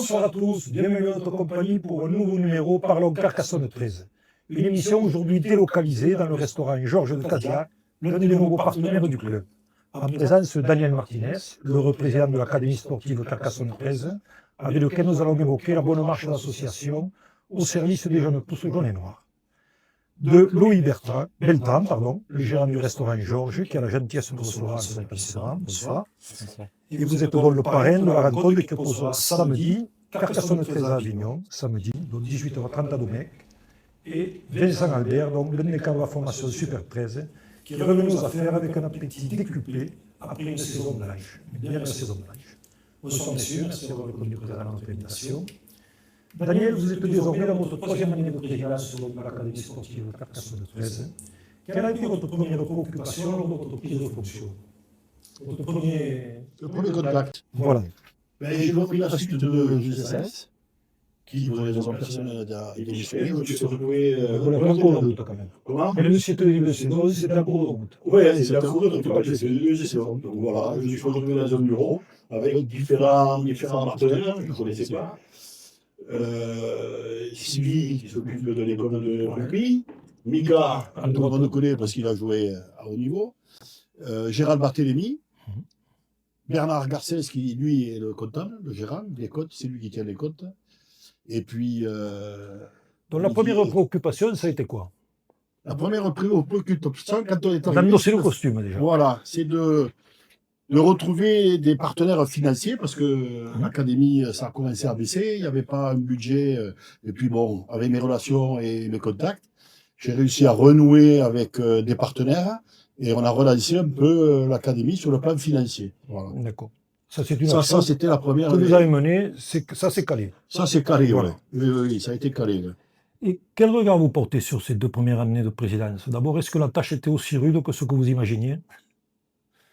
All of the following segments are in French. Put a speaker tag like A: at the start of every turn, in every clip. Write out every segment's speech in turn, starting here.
A: Bonsoir à tous, bienvenue à notre compagnie pour un nouveau numéro Parlons Carcassonne 13. Une émission aujourd'hui délocalisée dans le restaurant Georges de Cadillac, l'un des nouveaux partenaires du club. En présence de Daniel Martinez, le représentant de l'Académie sportive Carcassonne 13, avec lequel nous allons évoquer la bonne marche de l'association au service des jeunes pousses jaunes et noirs. De Louis Beltran, le gérant du restaurant Georges, qui a la gentillesse de recevoir son établissement. Bonsoir. Et vous êtes donc le parrain de la rencontre qui opposera samedi, Carcassonne 13 à Avignon, samedi, donc 18h30 à Domecq. Et Vincent Albert, donc l'un des cadres de la formation Super 13, qui est revenu aux affaires avec un appétit décuplé après une saison blanche. Bien la saison blanche. Bonsoir messieurs, merci d'avoir répondu présent à notre invitation. Daniel, vous êtes désormais dans votre troisième année de présidence de l'Académie sportive Carcassonne 13. Quelle a été votre première préoccupation lors de votre prise de fonction? Le premier
B: contact.
A: Voilà.
B: J'ai repris la suite de GSS, qui, pour des raisons personnelles, a été démissionné. Je me suis retrouvé.
A: En cours de route, quand même.
B: Comment?
A: Mais le c'était en cours de route.
B: Oui, c'est en cours de route. J'ai fait 2 essais. Donc voilà, je me suis retrouvé dans un bureau avec différents partenaires, je ne connaissais pas. Sylvie, qui s'occupe de l'école de rugby. Mika, tout le monde connaît parce qu'il a joué à haut niveau. Gérald Barthélémy. Bernard Garcès, qui lui est le comptable, le gérant des comptes, c'est lui qui tient les comptes. Et puis.
A: Donc la première préoccupation, ça a été quoi?
B: La première préoccupation, quand on est arrivé.
A: D'endosser le costume déjà.
B: Voilà, c'est de retrouver des partenaires financiers, parce que l'académie, ça a commencé à baisser, il n'y avait pas un budget. Et puis bon, avec mes relations et mes contacts, j'ai réussi à renouer avec des partenaires. Et on a relancé un peu l'académie sur le plan financier. Voilà.
A: D'accord. Ça,
B: c'était la première.
A: Que vous avez menée, ça s'est calé.
B: Ça s'est calé,
A: voilà.
B: Oui, ça a été calé. Là.
A: Et quel regard vous portez sur ces 2 premières années de présidence? D'abord, est-ce que la tâche était aussi rude que ce que vous imaginiez?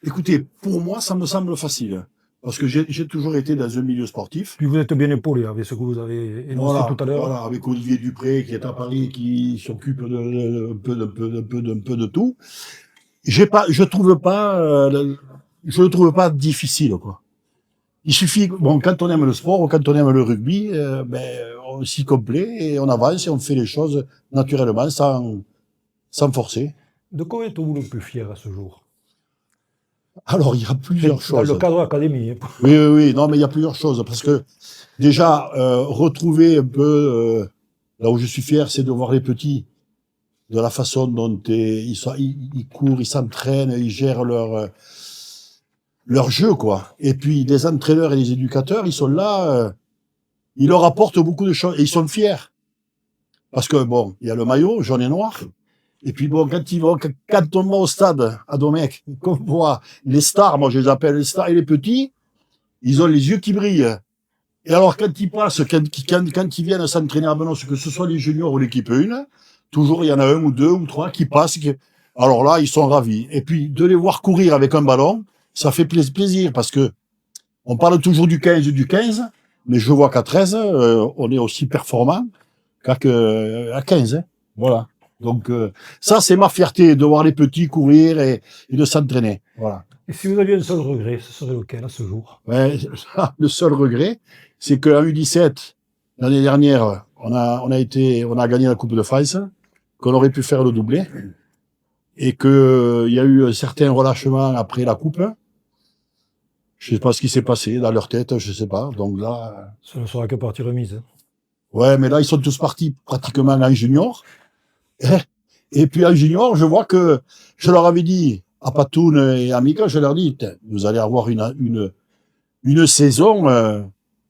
B: Écoutez, pour moi, ça me semble facile. Parce que j'ai toujours été dans un milieu sportif.
A: Puis vous êtes bien épaulé avec ce que vous avez énoncé tout à l'heure.
B: Voilà, avec Olivier Dupré qui est à Paris, qui s'occupe un peu de tout. Je le trouve pas difficile, quoi. Il suffit, bon, quand on aime le sport ou quand on aime le rugby, on s'y complaît et on avance et on fait les choses naturellement, sans forcer.
A: De quoi êtes-vous le plus fier à ce jour?
B: Alors, il y a plusieurs choses.
A: Dans le cadre académique.
B: Oui, non, mais il y a plusieurs choses, parce que déjà, retrouver un peu, là où je suis fier, c'est de voir les petits, de la façon dont ils courent, ils s'entraînent, ils gèrent leur jeu, quoi. Et puis, les entraîneurs et les éducateurs, ils sont là, ils leur apportent beaucoup de choses, et ils sont fiers. Parce que, bon, il y a le maillot, jaune et noir. Et puis, bon, quand on va au stade, à Domecq, qu'on voit les stars, moi je les appelle les stars, et les petits, ils ont les yeux qui brillent. Et alors, quand ils passent, quand ils viennent s'entraîner à Benos, que ce soit les juniors ou l'équipe 1, toujours, il y en a 1 ou 2 ou 3 qui passent. Alors là, ils sont ravis. Et puis, de les voir courir avec un ballon, ça fait plaisir parce que on parle toujours du 15, mais je vois qu'à 13, on est aussi performant qu'à 15. Hein. Voilà. Donc, ça, c'est ma fierté de voir les petits courir et de s'entraîner. Voilà.
A: Et si vous aviez un seul regret, ce serait lequel à ce jour?
B: Ouais, le seul regret, c'est qu'à U17, l'année dernière, on a gagné la Coupe de France, qu'on aurait pu faire le doublé, et que il y a eu un certain relâchement après la Coupe. Je sais pas ce qui s'est passé dans leur tête, je sais pas. Donc là.
A: Ce ne sera que partie remise.
B: Ouais, mais là, ils sont tous partis pratiquement en junior. Et puis en junior, je vois que je leur avais dit à Patoun et à Mika, je leur dis, vous allez avoir une saison,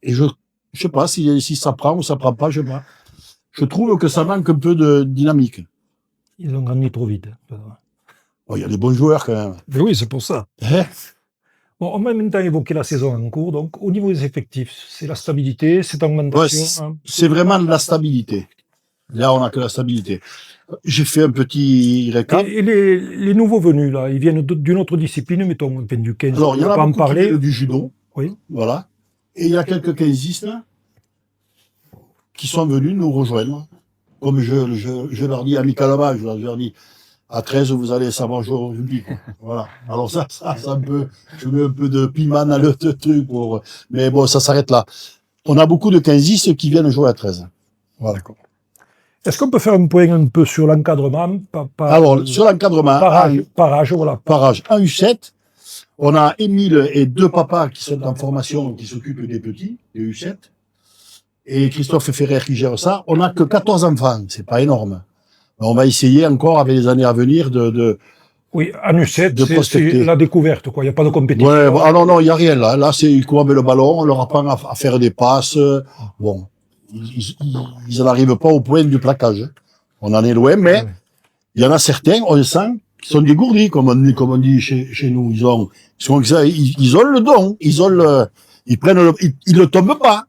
B: et je sais pas si ça prend ou ça prend pas, je sais pas. Je trouve que ça manque un peu de dynamique.
A: Ils ont grandi trop vite.
B: Oh, il y a des bons joueurs quand même.
A: Mais oui, c'est pour ça. Bon, on va maintenant évoquer la saison en cours. Donc, au niveau des effectifs, c'est la stabilité, cette augmentation.
B: Ouais, c'est vraiment de la stabilité. Là, on n'a que la stabilité. J'ai fait un petit récap.
A: Et les nouveaux venus, là, ils viennent d'une autre discipline, mettons, ils viennent du 15.
B: Alors, il y en a
A: pas en
B: beaucoup
A: parler.
B: qui viennent du judo.
A: Oui.
B: Voilà. Et il y a quelques 15istes qui sont venus nous rejoindre. Comme je leur dis amicalement, je leur dis, à 13, vous allez savoir jouer au rugby. Voilà. Alors ça un peu, je mets un peu de piment dans le truc mais bon, ça s'arrête là. on a beaucoup de 15-10 qui viennent jouer à 13. Voilà.
A: D'accord. Est-ce qu'on peut faire un point un peu sur l'encadrement
B: Alors, sur l'encadrement,
A: par âge, voilà.
B: Par âge, en U7, on a Émile et 2 papas qui sont en formation, qui s'occupent des petits, des U7, et Christophe Ferrer qui gère ça. On n'a que 14 enfants, c'est pas énorme. On va essayer encore, avec les années à venir,
A: Oui, en U7, c'est
B: prospecter.
A: la découverte, quoi. Il n'y a pas de compétition.
B: Ouais, ah non, il n'y a rien là. Là, c'est ils courent avec le ballon, on leur apprend à faire des passes. Bon, ils n'arrivent pas au point du plaquage. On en est loin, mais il y en a certains, on le sent, qui sont dégourdis, comme on dit chez nous. Ils ont le don, ils le tombent pas.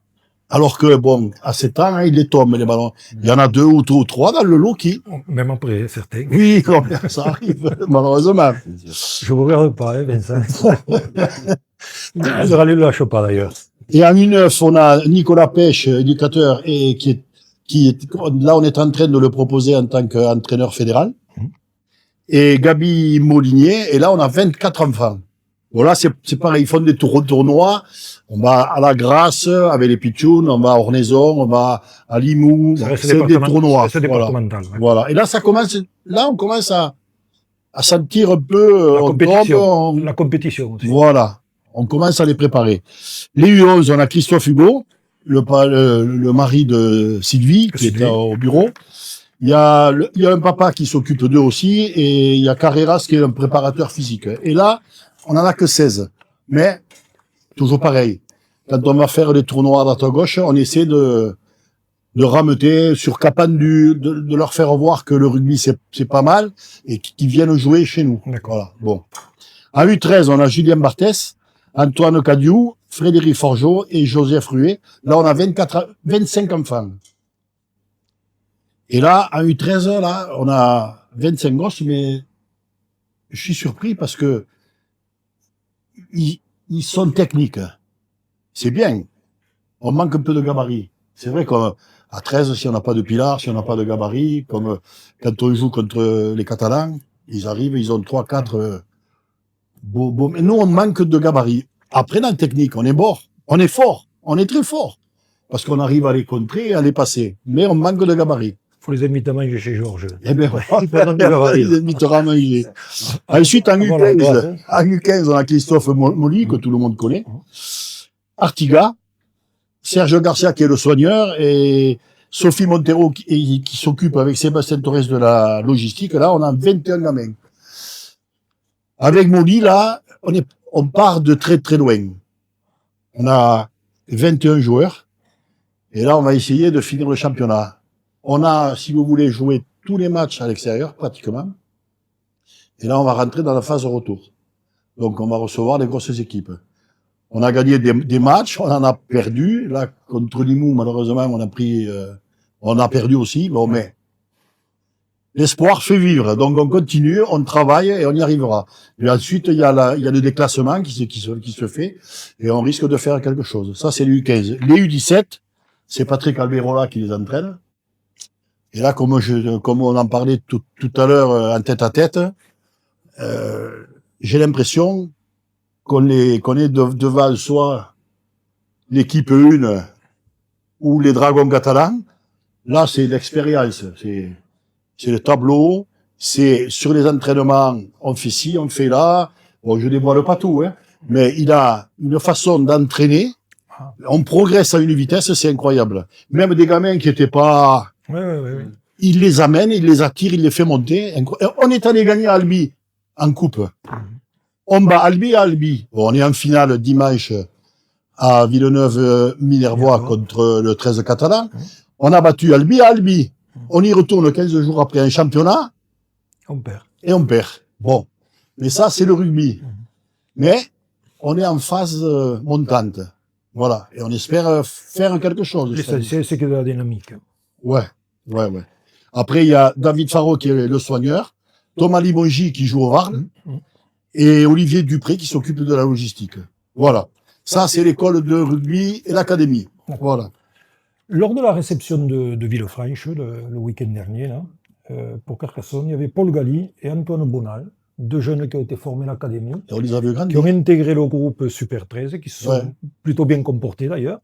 B: Alors que, bon, à 7 ans, ils les tombent, les ballons. Il y en a 2 ou 3 dans le lot qui...
A: Même après, certains.
B: Oui, ça arrive, malheureusement.
A: Je vous regarde pas, Vincent. Je ne le lâche pas, d'ailleurs.
B: Et en U9, on a Nicolas Pêche, éducateur, et là, on est en train de le proposer en tant qu'entraîneur fédéral. Et Gabi Molinier, et là, on a 24 enfants. Voilà, c'est pareil, ils font des tournois. On va à la Grasse avec les Pitchouns, on va à Ornaison, on va à Limoux. C'est des tournois.
A: C'est départemental.
B: Voilà. Et là, on commence à sentir un peu
A: la compétition aussi.
B: Voilà. On commence à les préparer. Les U11, on a Christophe Hugo, le mari de Sylvie, qui est au bureau. Il y a un papa qui s'occupe d'eux aussi, et il y a Carreras qui est un préparateur physique. Et là, on en a que 16. Mais, toujours pareil. Quand on va faire des tournois à droite à gauche, on essaie de rameuter sur Capendu, de leur faire voir que le rugby c'est pas mal, et qu'ils viennent jouer chez nous.
A: D'accord.
B: Voilà. Bon. En U13, on a Julien Barthès, Antoine Cadiou, Frédéric Forgeot et Joseph Ruet. Là, on a 25 enfants. Et là, en U13, là, on a 25 gosses, mais je suis surpris parce que ils sont techniques. C'est bien. On manque un peu de gabarit. C'est vrai qu'à 13, si on n'a pas de pilar, si on n'a pas de gabarit, comme quand on joue contre les Catalans, ils arrivent, ils ont 3, 4 beaux. Mais nous, on manque de gabarit. Après, dans la technique, on est fort. On est très fort. Parce qu'on arrive à les contrer et à les passer. Mais on manque de gabarit.
A: Il faut les inviter à manger chez Georges.
B: Eh bien, il les invitera à manger. Ensuite, en U15, on a Christophe Molly, que tout le monde connaît. Artiga, Serge Garcia, qui est le soigneur, et Sophie Montero, qui s'occupe avec Sébastien Torres de la logistique. Là, on a 21 gamins. Avec Molly, là, on part de très, très loin. On a 21 joueurs. Et là, on va essayer de finir le championnat. On a, si vous voulez, joué tous les matchs à l'extérieur, pratiquement. Et là, on va rentrer dans la phase retour. Donc, on va recevoir des grosses équipes. On a gagné des matchs, on en a perdu. Là, contre Limoux, malheureusement, on a perdu aussi. Bon, mais l'espoir fait vivre. Donc, on continue, on travaille et on y arrivera. Et ensuite, il y a le déclassement qui se fait et on risque de faire quelque chose. Ça, c'est les U15. Les U17, c'est Patrick Alberola qui les entraîne. Et là, comme on en parlait tout à l'heure en tête à tête, j'ai l'impression qu'on est devant soit l'équipe 1 ou les Dragons catalans. Là, c'est l'expérience. C'est le tableau. C'est sur les entraînements, on fait ci, on fait là. Bon, je dévoile pas tout, hein. Mais il a une façon d'entraîner. On progresse à une vitesse, c'est incroyable. Même des gamins qui étaient pas...
A: Oui.
B: Il les amène, il les attire, il les fait monter. On est allé gagner à Albi en coupe. On bat Albi à Albi. Bon, on est en finale dimanche à Villeneuve-Minervois contre le 13 catalan. On a battu Albi à Albi. On y retourne 15 jours après un championnat.
A: On perd.
B: Et on perd. Bon. Mais ça, c'est le rugby. Mais on est en phase montante. Voilà. Et on espère faire quelque chose.
A: L'essentiel, c'est qu'il y a de la dynamique.
B: Ouais. Après, il y a David Faro qui est le soigneur, Thomas Limongi qui joue au Varne, et Olivier Dupré qui s'occupe de la logistique. Voilà. Ça, c'est l'école de rugby et l'académie. Voilà.
A: Lors de la réception de Villefranche, le week-end dernier, là, pour Carcassonne, il y avait Paul Galli et Antoine Bonal, 2 jeunes qui ont été formés à l'académie,
B: Et on les a vus grandir.
A: qui ont intégré le groupe Super 13, qui se sont plutôt bien comportés d'ailleurs.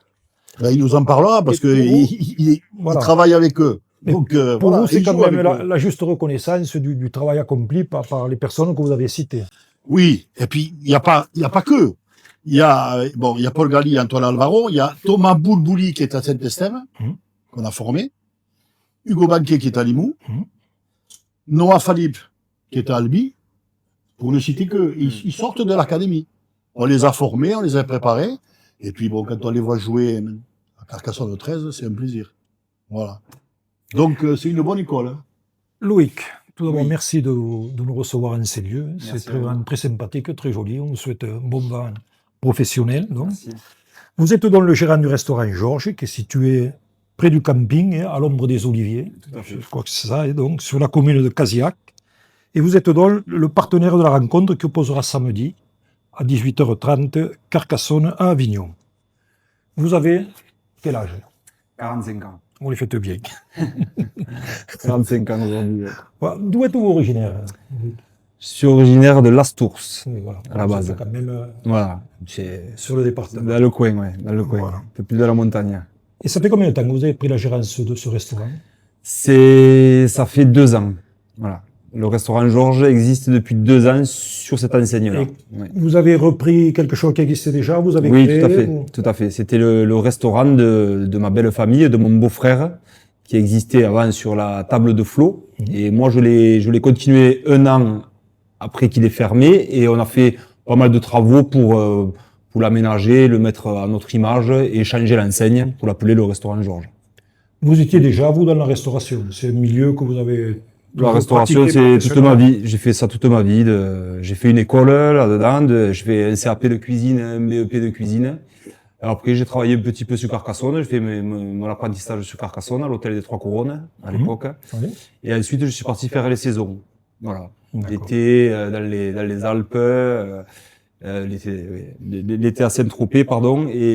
B: Ben, il nous en parlera parce
A: Et pour
B: qu'il
A: Voilà.
B: travaille avec eux.
A: Mais
B: Donc,
A: pour
B: voilà,
A: vous, c'est
B: il
A: quand
B: joue
A: même
B: avec eux.
A: la juste reconnaissance du travail accompli par les personnes que vous avez citées.
B: Oui, et puis il y a pas que. Il y a Paul Galli, Antoine Alvaro, il y a Thomas Boulbouli qui est à Saint-Estève,
A: Mhm.
B: qu'on a formé, Hugo Banquier qui est à Limoux,
A: Mhm.
B: Noah Falip qui est à Albi, pour ne citer que. Ils sortent de l'académie. On les a formés, on les a préparés, et puis bon, quand on les voit jouer à Carcassonne 13, c'est un plaisir. Voilà. Donc c'est une bonne école. Hein.
A: Loïc, tout d'abord,
B: Oui.
A: merci de nous recevoir en ces lieux. C'est
C: Merci à vous.
A: très sympathique, très joli. On vous souhaite un bon vent professionnel. Donc.
C: Merci.
A: Vous êtes donc le gérant du restaurant Georges, qui est situé près du camping, à l'ombre des Oliviers.
C: Tout à fait.
A: Je crois que c'est ça, et donc sur la commune de Casillac. Et vous êtes donc le partenaire de la rencontre qui opposera samedi à 18h30 Carcassonne à Avignon. Vous avez quel âge?
C: 45 ans.
A: Vous les faites bien.
C: 45 ans aujourd'hui.
A: Voilà. D'où êtes-vous originaire?
C: Je suis originaire de Lastours,
A: Oui, voilà.
C: à la
A: Vous
C: base.
A: êtes quand même
C: Voilà. C'est
A: sur le département.
C: dans le coin, ouais. Dans le coin.
A: Voilà.
C: Un peu plus de la montagne.
A: Et ça fait combien de temps que vous avez pris la gérance de ce restaurant?
C: Ça fait 2 ans. Voilà. Le restaurant Georges existe depuis 2 ans sur cette enseigne-là. Ouais.
A: Vous avez repris quelque chose qui existait déjà? Vous avez
C: Oui,
A: créé,
C: tout à fait.
A: ou-
C: Tout à fait. C'était le restaurant de ma belle famille, de mon beau-frère, qui existait avant sur la table de Flo. Et moi, je l'ai continué 1 an après qu'il ait fermé, et on a fait pas mal de travaux pour l'aménager, le mettre à notre image et changer l'enseigne pour l'appeler le restaurant Georges.
A: Vous étiez déjà, vous, dans la restauration. C'est un milieu que vous avez...
C: La restauration, c'est toute ma vie. J'ai fait ça toute ma vie. J'ai fait une école là-dedans. J'ai fait un CAP de cuisine, un BEP de cuisine. Après, j'ai travaillé un petit peu sur Carcassonne. J'ai fait mon apprentissage sur Carcassonne, à l'hôtel des Trois Couronnes, à l'époque.
A: Oui.
C: Et ensuite, je suis parti faire les saisons. Voilà.
A: D'accord.
C: L'été, dans les Alpes, l'été à Saint-Tropez, pardon, et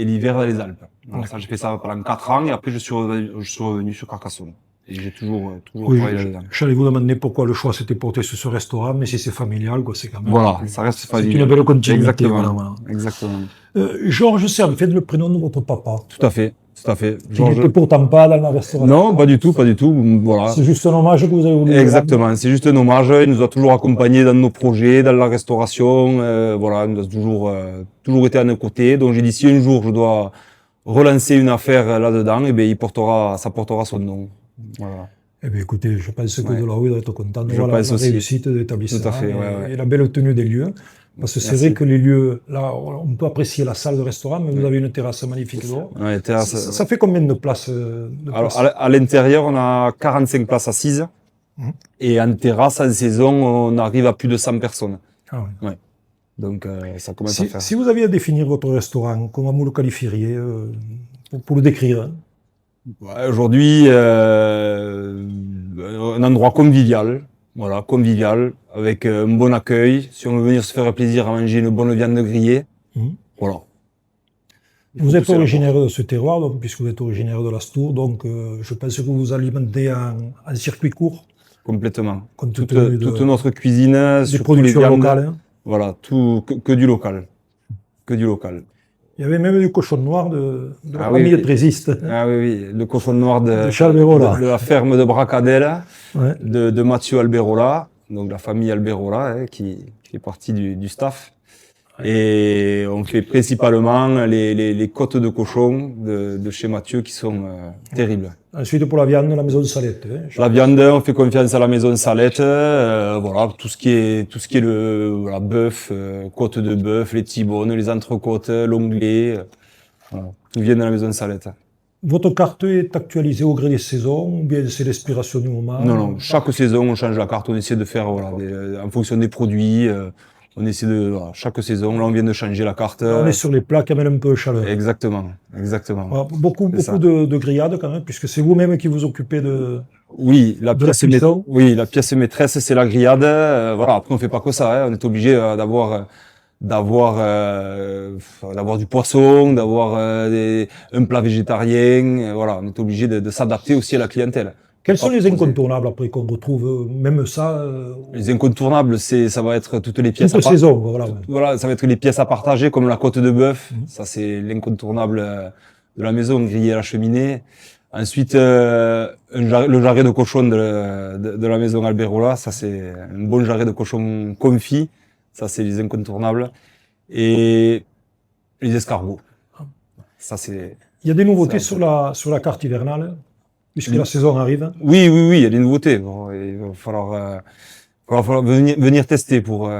C: l'hiver dans les Alpes. Voilà, ça, j'ai fait ça pendant 4 ans, et après, je suis revenu sur Carcassonne. Et j'ai toujours
A: Oui,
C: travaillé là-dedans.
A: j'allais vous demander pourquoi le choix s'était porté sur ce restaurant, mais si c'est familial, quoi, c'est quand même...
C: Voilà, ça reste
A: C'est
C: familial.
A: une belle continuité.
C: Exactement.
A: Voilà.
C: Exactement.
A: Georges, c'est en fait le prénom de votre papa.
C: Tout à fait. Tout à fait.
A: Qui n'était pourtant pas dans la restauration.
C: Non, pas du tout, pas du tout. Voilà.
A: C'est juste un hommage que vous avez voulu.
C: Exactement. C'est juste un hommage. Il nous a toujours accompagnés dans nos projets, dans la restauration. Voilà, il nous a toujours été à nos côtés. Donc j'ai dit, si un jour je dois relancer une affaire là-dedans, eh bien, ça portera son nom. Voilà.
A: Eh bien, écoutez, je pense que
C: Ouais.
A: de là haut, il doit être content de
C: Je
A: voir la
C: pense aussi.
A: réussite de l'établissement
C: Tout à fait, ouais.
A: et la belle tenue des lieux. Parce que c'est
C: Merci.
A: vrai que les lieux, là, on peut apprécier la salle de restaurant, mais vous avez une terrasse magnifique dehors.
C: Ouais, terrasse.
A: Ça fait combien de places,
C: Alors, à l'intérieur, on a 45 places assises.
A: Mhm.
C: Et en terrasse, en saison, on arrive à plus de 100 personnes.
A: Ah ouais.
C: Donc, ça commence à faire.
A: Si vous aviez à définir votre restaurant, comment vous le qualifieriez pour le décrire?
C: Ouais, aujourd'hui, un endroit convivial. Voilà, convivial, avec un bon accueil. Si on veut venir se faire plaisir à manger une bonne viande grillée.
A: Mhm.
C: Voilà.
A: Vous êtes
C: pousser la
A: originaire de ce terroir, donc, puisque vous êtes originaire de l'Astour, donc je pense que vous vous alimentez en circuit court,
C: Complètement.
A: compte
C: Toute,
A: tenu de-
C: toute notre cuisine,
A: des
C: surtout les
A: productions
C: viandes.
A: locales. Hein.
C: Voilà, que du local. Que du local.
A: Il y avait même du cochon noir de la
C: Ah
A: famille
C: oui.
A: trésiste.
C: Ah oui, oui, le cochon noir
A: De Charles Bérola.
C: de la ferme de Bracadelle,
A: Ouais.
C: de Mathieu Alberola, donc la famille Alberola, qui fait partie du staff. Et on fait principalement les côtes de cochon de chez Mathieu qui sont terribles.
A: Ensuite, pour la viande, la maison de Salette. Hein.
C: La viande, on fait confiance à la maison Salette, voilà, tout ce qui est voilà, bœuf, côte de bœuf, les tibones, les entrecôtes, l'onglet, voilà, tout vient de la maison Salette.
A: Votre carte est actualisée au gré des saisons, ou bien c'est l'inspiration du moment?
C: Non, chaque saison, on change la carte, on essaie de faire, voilà, en fonction des produits, on essaie voilà, chaque saison, là, on vient de changer la carte.
A: On est sur les plats qui amènent un peu de chaleur.
C: Exactement.
A: Voilà, beaucoup
C: ça.
A: de grillades quand même, puisque c'est vous-même qui vous occupez de...
C: Oui, la
A: De la
C: pièce
A: cuisson.
C: oui, la pièce maîtresse, c'est la grillade. Voilà, après, on fait pas que ça, hein, on est obligé d'avoir du poisson, d'avoir un plat végétarien. Voilà, on est obligé de s'adapter aussi à la clientèle.
A: Quels sont les incontournables après qu'on retrouve, même ça,
C: Les incontournables, ça va être toutes les pièces.
A: toute saison, voilà. Ouais.
C: Voilà, ça va être les pièces à partager, comme la côte de bœuf.
A: Mhm.
C: Ça, c'est l'incontournable de la maison grillé à la cheminée. Ensuite, le jarret de cochon de la maison Alberola, ça c'est un bon jarret de cochon confit, ça c'est les incontournables. Et les escargots. Ça c'est.
A: Il y a des nouveautés
C: C'est
A: sur la carte hivernale, puisque la saison arrive.
C: Oui, il y a des nouveautés. Bon, il va falloir venir tester pour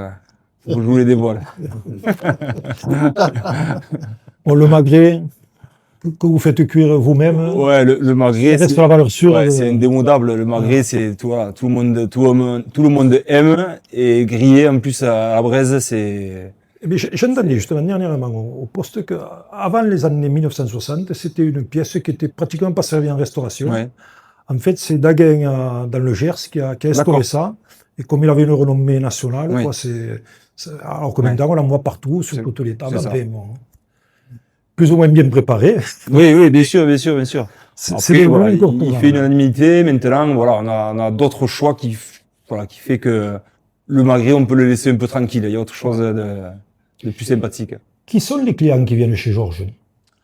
C: jouer les dévoiles.
A: Bon, le magret que vous faites cuire vous-même,
C: Ouais, le magret,
A: reste la valeur sûre.
C: ouais, c'est indémodable. Le magret, c'est tout le monde aime, et grillé en plus à la braise, c'est.
A: Mais j'entendais justement dernièrement au poste qu'avant les années 1960, c'était une pièce qui était pratiquement pas servie en restauration.
C: Ouais.
A: En fait, c'est Daguin dans le Gers qui a instauré
C: D'accord.
A: ça. Et comme il avait une renommée nationale,
C: Oui.
A: quoi, alors que maintenant on en voit partout, sur
C: C'est-
A: toutes les tables,
C: c'est ça.
A: enfin, bon, plus ou moins bien préparé.
C: Oui, bien sûr.
A: C'est
C: Après,
A: des
C: voilà,
A: bons
C: il fait une unanimité. Maintenant, voilà, on a d'autres choix qui fait que le magret, on peut le laisser un peu tranquille. Il y a autre chose de plus sympathique.
A: Qui sont les clients qui viennent chez Georges?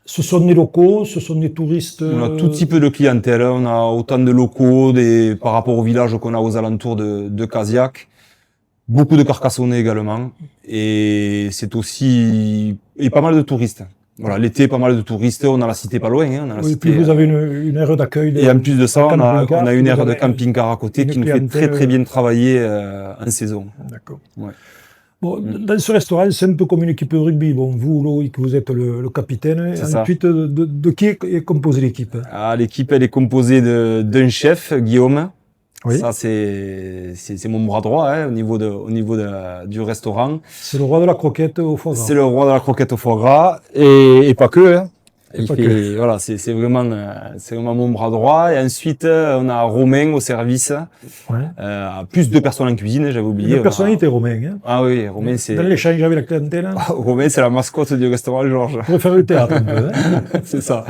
A: Ce sont des locaux, ce sont des touristes.
C: On a tout type de clientèle. On a autant de locaux par rapport au village qu'on a aux alentours de Casillac. Beaucoup de Carcassonnais également. Et c'est aussi, et pas mal de touristes. Voilà, l'été, pas mal de touristes. On a la cité pas loin, hein. On a la
A: Oui,
C: cité,
A: puis vous avez une aire d'accueil.
C: et en plus de ça, on a
A: camping-car,
C: une
A: vous
C: aire de
A: avez
C: camping-car à côté
A: une
C: qui nous fait
A: clientèle.
C: très bien travailler en saison.
A: D'accord.
C: Ouais.
A: Bon, dans ce restaurant, c'est un peu comme une équipe de rugby. Bon, vous, Loïc, vous êtes le capitaine.
C: C'est ça.
A: Ensuite, de qui est composée l'équipe?
C: Ah, l'équipe, elle est composée d'un chef, Guillaume.
A: Oui.
C: Ça, c'est mon bras droit, hein, au niveau du restaurant.
A: C'est le roi de la croquette au foie gras.
C: C'est le roi de la croquette au foie gras, et pas que, hein. Voilà, c'est vraiment mon bras droit. Et ensuite, on a Romain au service.
A: Ouais.
C: Plus de personnes en cuisine, j'avais oublié.
A: Une personnalité romain. Hein.
C: Ah oui, Romain,
A: Dans l'échange avec la clientèle,
C: Romain, c'est la mascotte du restaurant Georges.
A: on pourrait faire le théâtre un peu. Hein.
C: C'est ça.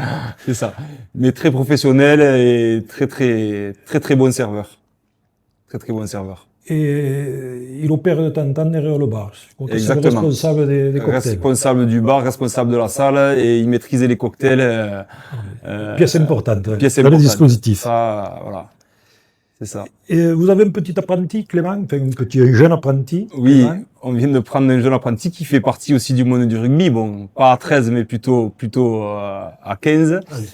C: Mais très professionnel et très bon serveur. Très bon serveur.
A: Et il opère de temps en temps derrière le bar. C'est le
C: Exactement.
A: responsable des cocktails.
C: Responsable du bar, responsable de la salle, et il maîtrisait les cocktails.
A: Pièce importante
C: Pièce
A: dans le
C: importante.
A: dispositif.
C: Ça, voilà. C'est ça.
A: Et vous avez un petit apprenti, Clément, enfin un jeune apprenti.
C: Oui,
A: Clément.
C: on vient de prendre un jeune apprenti qui fait partie aussi du monde du rugby. Bon, pas à 13, mais plutôt à 15.
A: Allez.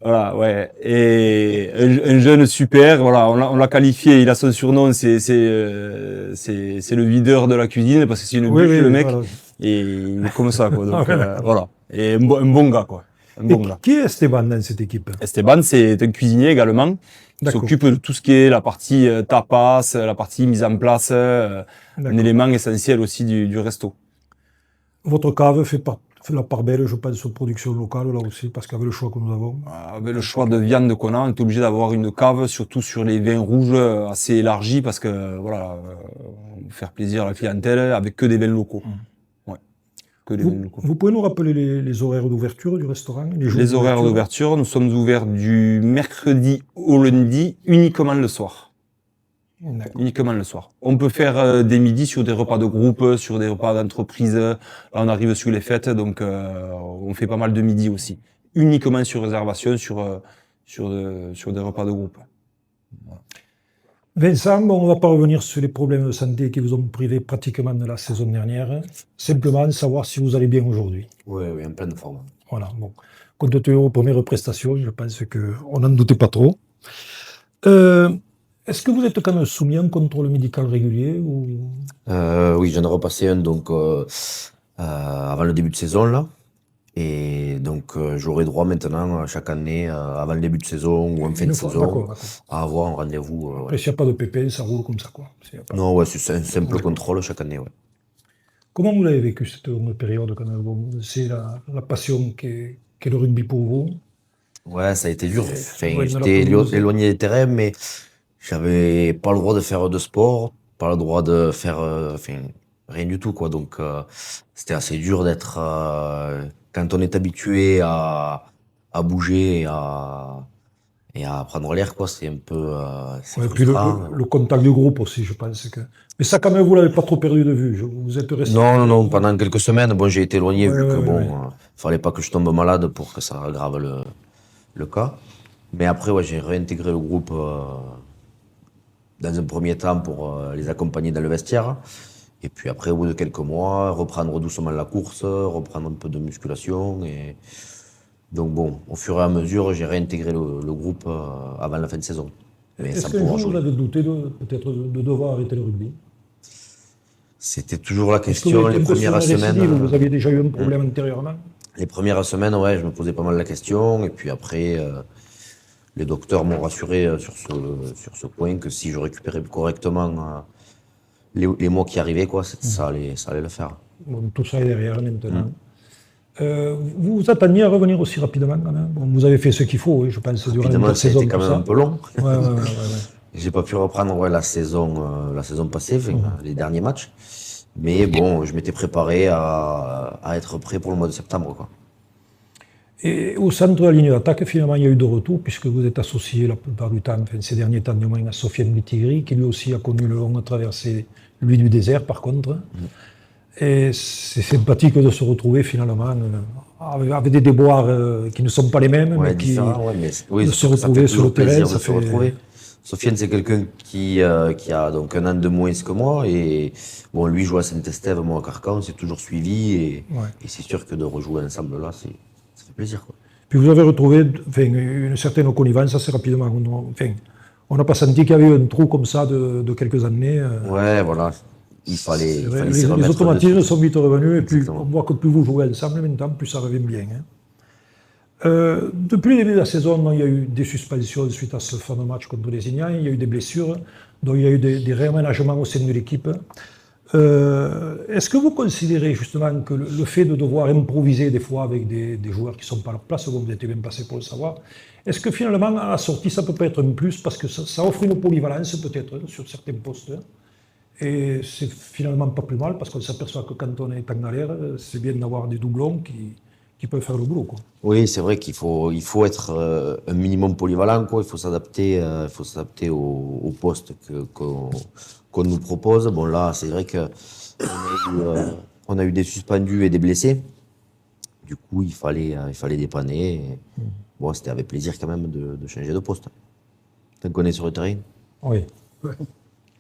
C: Voilà, ouais. Et un jeune super, voilà, on l'a qualifié, il a son surnom, c'est le videur de la cuisine, parce que c'est une bûche, le mec.
A: Voilà.
C: Et il est comme ça, quoi. Donc,
A: Ah,
C: voilà. Et un bon gars, quoi. Un bon
A: Et
C: gars.
A: qui est Esteban dans cette équipe?
C: Esteban, c'est un cuisinier également. Il
A: D'accord.
C: s'occupe de tout ce qui est la partie tapas, la partie mise en place, un
A: D'accord.
C: élément essentiel aussi du resto.
A: Votre cave fait la part belle, je pense, aux productions locales, là aussi, parce qu'avec le choix que nous avons.
C: Avec le choix de viande qu'on a, on est obligé d'avoir une cave, surtout sur les vins rouges, assez élargie, parce que, voilà, faire plaisir à la clientèle avec que des vins locaux. Ouais. Que des vins locaux.
A: Vous pouvez nous rappeler les horaires d'ouverture du restaurant? Jours
C: Les horaires d'ouverture, nous sommes ouverts du mercredi au lundi, uniquement le soir.
A: D'accord.
C: Uniquement le soir. On peut faire des midis sur des repas de groupe, sur des repas d'entreprise. Là, on arrive sur les fêtes, donc on fait pas mal de midis aussi. Uniquement sur réservation, sur des repas de groupe.
A: Vincent, bon, on ne va pas revenir sur les problèmes de santé qui vous ont privé pratiquement de la saison dernière. Simplement savoir si vous allez bien aujourd'hui.
D: Oui, en pleine forme.
A: Voilà, bon. Compte tenu de vos premières prestations, je pense qu'on n'en doutait pas trop. Est-ce que vous êtes quand même soumis à un contrôle médical régulier ou...
D: Oui, j'en ai repassé un avant le début de saison là. Et donc j'aurai droit maintenant chaque année, avant le début de saison ou en fin de saison,
A: D'accord.
D: à avoir un rendez-vous.
A: Après, s'il n'y a pas de pépins, ça roule comme ça, quoi. S'il y a pas-
D: Non, ouais, c'est un simple contrôle chaque année. Ouais.
A: Comment vous l'avez vécu cette longue période quand même? Bon, c'est la passion qu'est le rugby pour vous.
D: Ouais, ça a été dur. Enfin,
A: ouais,
D: j'étais
A: mais la pelouse.
D: éloigné des terrains, mais j'avais pas le droit de faire de sport, pas le droit de faire rien du tout, quoi. Donc c'était assez dur d'être quand on est habitué à bouger et et à prendre l'air, quoi. C'est un peu c'est
A: Ouais, puis
D: frustrant.
A: le contact du groupe aussi, je pense que. Mais ça, quand même, vous l'avez pas trop perdu de vue. Vous êtes resté.
D: Non, pendant quelques semaines, bon, j'ai été éloigné
A: Ouais,
D: vu que
A: ouais,
D: bon,
A: ouais.
D: fallait pas que je tombe malade pour que ça aggrave le cas. Mais après, ouais, j'ai réintégré le groupe dans un premier temps pour les accompagner dans le vestiaire. Et puis après, au bout de quelques mois, reprendre doucement la course, reprendre un peu de musculation. Et donc bon, au fur et à mesure, j'ai réintégré le groupe avant la fin de saison. Mais
A: Est-ce
D: sans
A: qu'un
D: pouvoir
A: jour vous
D: jouer.
A: avez douté peut-être de devoir arrêter le rugby?
D: C'était toujours la
A: Est-ce que vous
D: question
A: étiez
D: les
A: un peu sur
D: premières
A: une récidive ou
D: semaines.
A: vous aviez déjà eu un problème antérieurement?
D: Les premières semaines, ouais, je me posais pas mal la question. Et puis après, les docteurs m'ont rassuré sur ce point que si je récupérais correctement les mois qui arrivaient, quoi, ça allait le faire.
A: Bon, tout ça est derrière maintenant. Vous vous attendiez à revenir aussi rapidement quand même? Bon, vous avez fait ce qu'il faut, oui, je pense, durant
D: Évidemment, ça a
A: l'intersaison,
D: été quand
A: tout
D: même
A: ça.
D: un peu long.
A: Ouais, ouais, ouais, ouais.
D: J'ai pas pu reprendre la saison passée, enfin, les derniers matchs. Mais bon, je m'étais préparé à être prêt pour le mois de septembre, quoi.
A: Et au centre de la ligne d'attaque, finalement, il y a eu de retour, puisque vous êtes associé la plupart du temps, enfin, ces derniers temps du moins, à Sofiane Bitigri, qui lui aussi a connu le longue traversée, lui, du désert, par contre. Et c'est sympathique de se retrouver, finalement, avec des déboires qui ne sont pas les mêmes,
D: Ouais,
A: mais qui
D: différent, ouais, mais oui,
A: de
D: c'est
A: se
D: sûr que ça
A: retrouver
D: fait
A: sur le
D: toujours plaisir
A: terrain,
D: de
A: ça
D: se
A: fait...
D: retrouver. Sofiane, c'est quelqu'un qui a donc un an de moins que moi et bon, lui joue à Saint-Estève, moi à Carcan, on s'est toujours suivi
A: Ouais.
D: et c'est sûr que de rejouer ensemble là, ça fait plaisir, quoi.
A: Puis vous avez retrouvé enfin, une certaine connivence assez rapidement. On n'a pas senti qu'il y avait eu un trou comme ça de quelques années.
D: Ouais, voilà, il fallait
A: C'est vrai,
D: s'y
A: les
D: remettre
A: automatismes
D: dessus.
A: sont vite revenus et plus,
D: Exactement.
A: on voit que plus vous jouez ensemble maintenant, plus ça revient bien. Depuis le début de la saison, il y a eu des suspensions suite à ce fameux match contre les Ignans, il y a eu des blessures, donc il y a eu des réaménagements au sein de l'équipe. Est-ce que vous considérez justement que le fait de devoir improviser des fois avec des joueurs qui ne sont pas à leur place, vous êtes bien passé pour le savoir, est-ce que finalement à la sortie ça peut pas être un plus parce que ça offre une polyvalence peut-être sur certains postes et c'est finalement pas plus mal parce qu'on s'aperçoit que quand on est en galère, c'est bien d'avoir des doublons qui peuvent faire le boulot, quoi.
D: Oui, c'est vrai qu'il faut être un minimum polyvalent, quoi. Il faut s'adapter au poste qu'on nous propose. Bon, là, c'est vrai que on a eu des suspendus et des blessés. Du coup, il fallait dépanner. Et bon, c'était avec plaisir quand même de changer de poste. Tant qu'on est sur le terrain,
A: Oui.
B: Ouais.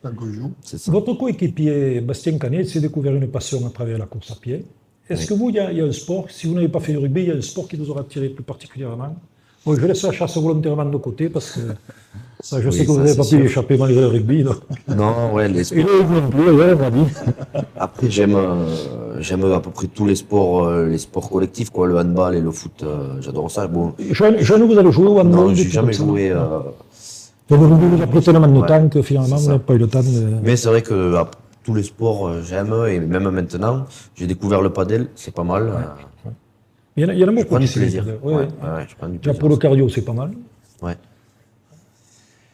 B: Tant qu'on joue.
D: c'est ça.
A: Votre coéquipier Bastien Canet s'est découvert une passion à travers la course à pied. Est-ce
D: Oui.
A: que vous, il y a un sport, si vous n'avez pas fait du rugby, il y a un sport qui vous aura attiré plus particulièrement? Bon, je laisse la chasse volontairement de côté parce que ça, je
D: Oui,
A: sais que vous
D: ça,
A: n'avez pas
D: c'est
A: pu y
D: sûr.
A: échapper malgré le rugby. Donc.
D: Non, ouais, les
A: Et
D: sports.
A: là, vous non plus, ouais, on va dire.
D: Après, j'aime à peu près tous les sports collectifs, quoi. Le handball et le foot, j'adore ça. Bon,
A: Jeune, vous allez jouer au handball?
D: non,
A: des
D: j'ai
A: trucs
D: jamais
A: comme ça?
D: joué.
A: Donc, vous avez pris tellement de temps que finalement,
D: c'est
A: vous
D: ça.
A: n'avez pas eu le temps de...
D: Mais c'est vrai que tous les sports, j'aime, et même maintenant, j'ai découvert le padel, c'est pas mal.
A: Il y en a
D: Je
A: beaucoup
D: prends
A: qui
D: du
A: s'y
D: plaisir.
A: mettent.
D: Ouais,
A: Ouais.
D: ouais, je prends du
A: Déjà
D: plaisir.
A: pour le cardio, c'est pas mal.
D: Ouais.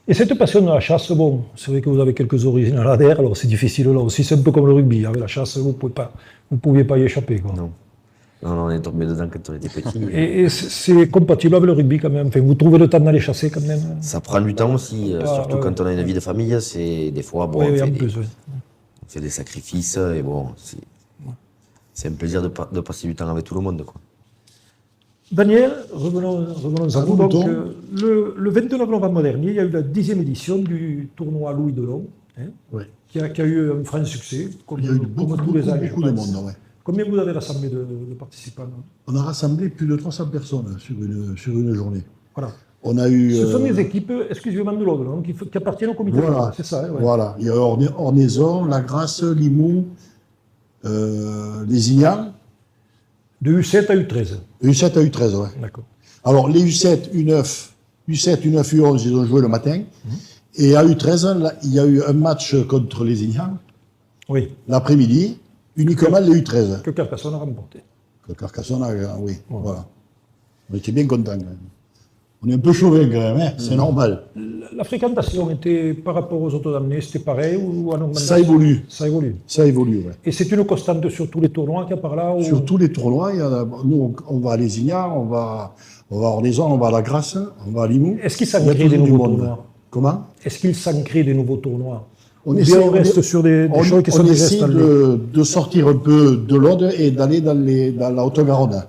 A: Et cette passion de la chasse, bon, c'est vrai que vous avez quelques origines à l'ADR, alors c'est difficile là aussi, c'est un peu comme le rugby. Avec la chasse, vous ne pouviez pas y échapper, quoi.
D: Non. Non, on est tombé dedans quand on était petit.
A: Et c'est compatible avec le rugby quand même. Enfin, vous trouvez le temps d'aller chasser quand même?
D: Ça prend du temps aussi, surtout
A: ouais.
D: quand on a une vie de famille. C'est des fois, bon,
A: Oui, oui,
D: on
A: en
D: fait
A: plus, oui.
D: on fait des sacrifices et bon, c'est un plaisir de passer du temps avec tout le monde, quoi.
A: Daniel, revenons à vous. Donc,
B: Remontons.
A: le 29 novembre dernier, il y a eu la 10e édition du tournoi Louis Delon, hein,
B: Ouais.
A: qui a eu un franc succès, comme,
B: Il y a eu
A: comme
B: beaucoup,
A: tous les
B: beaucoup,
A: ans, je
B: beaucoup de
A: pense.
B: monde. Ouais.
A: Combien vous avez rassemblé de participants, hein?
B: On a rassemblé plus de 300 personnes sur une journée.
A: Voilà.
B: On a eu.
A: Ce sont des équipes exclusivement de l'Aude, donc, qui appartiennent au comité.
B: Voilà,
A: C'est ça, hein, ouais.
B: voilà. Il y a Ornaison, La Grasse, Limoux, les Ignans,
A: De U7 à U13.
B: U7 à U13, ouais.
A: D'accord.
B: Alors, les U7, U9, U11, ils ont joué le matin. Et à U13, là, il y a eu un match contre les Ignans,
A: Oui,
B: l'après-midi, uniquement les U13.
A: que Carcassonne a remporté.
B: Que Carcassonne a, oui, voilà. On était bien contents, quand même. On est un peu chauvin quand même, hein, c'est normal.
A: La fréquentation était par rapport aux autos d'amener, c'était pareil ou en augmentation?
B: Ça évolue.
A: Ça évolue.
B: Ça évolue, ouais.
A: Et c'est une constante sur tous les tournois qu'il y a par là ou...
B: Sur tous les tournois, nous, on va à Lézignan, on va à Orléans, on va à La Grasse, on va à Limoux.
A: Est-ce qu'il s'en
B: Il y a
A: crée des
B: toujours du
A: nouveaux
B: monde.
A: tournois?
B: Comment?
A: Est-ce qu'il s'en crée des nouveaux tournois?
B: On
A: Ou bien on reste sur des choses qui sont déjà
B: essaie
A: installées?
B: de sortir un peu de l'Aude et d'aller dans la Haute-Garonne.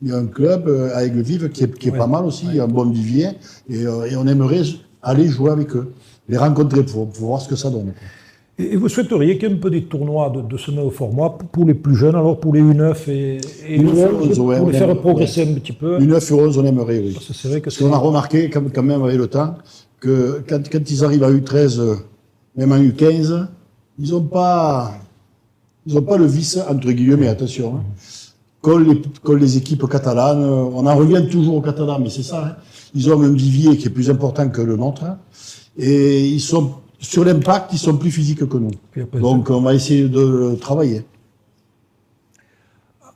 B: Il y a un club à Aigues-Vives qui est pas mal aussi, il y a un bon vivier, et on aimerait aller jouer avec eux, les rencontrer pour voir ce que ça donne.
A: Et vous souhaiteriez qu'il y ait un peu des tournois de ce même format pour les plus jeunes, alors pour les U9 et
B: U11,
A: pour
B: ouais,
A: les faire progresser un petit peu?
B: U9 et U11, on aimerait, oui.
A: Parce que c'est vrai que
B: Parce qu'on a remarqué quand même avec le temps que quand ils arrivent à U13, même en U15, ils n'ont pas le vice, entre guillemets, attention. Hein. Comme les équipes catalanes, on en revient toujours aux Catalans, mais c'est ça. Hein. Ils ont un vivier qui est plus important que le nôtre. Hein. Et ils sont, sur l'impact, ils sont plus physiques que nous. Donc on va essayer de travailler.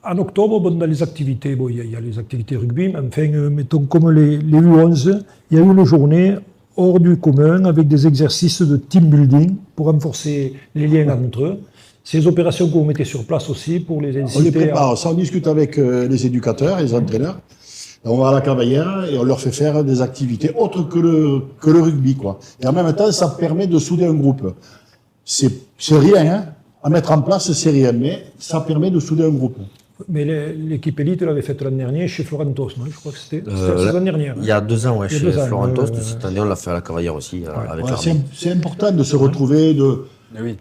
A: En octobre, bon, dans les activités, bon, il y a les activités rugby, mais enfin, mettons comme les U11, il y a eu une journée hors du commun avec des exercices de team building pour renforcer les liens entre eux. Ces opérations que vous mettez sur place aussi pour les inciter
B: on les prépare, ça on discute avec les éducateurs et les entraîneurs. On va à la Cavaillère et on leur fait faire des activités autres que le rugby, quoi. Et en même temps, ça permet de souder un groupe. C'est rien, hein. À mettre en place, c'est rien, mais ça permet de souder un groupe.
A: Mais l'équipe élite l'avait faite l'an dernier chez Florentos, non? Je crois que c'était l'année dernière.
D: Il y a 2 ans, ouais, chez Florentos.
A: ouais.
D: Cette année, on l'a fait à la Cavaillère aussi, avec l'armée.
B: C'est important de se retrouver, de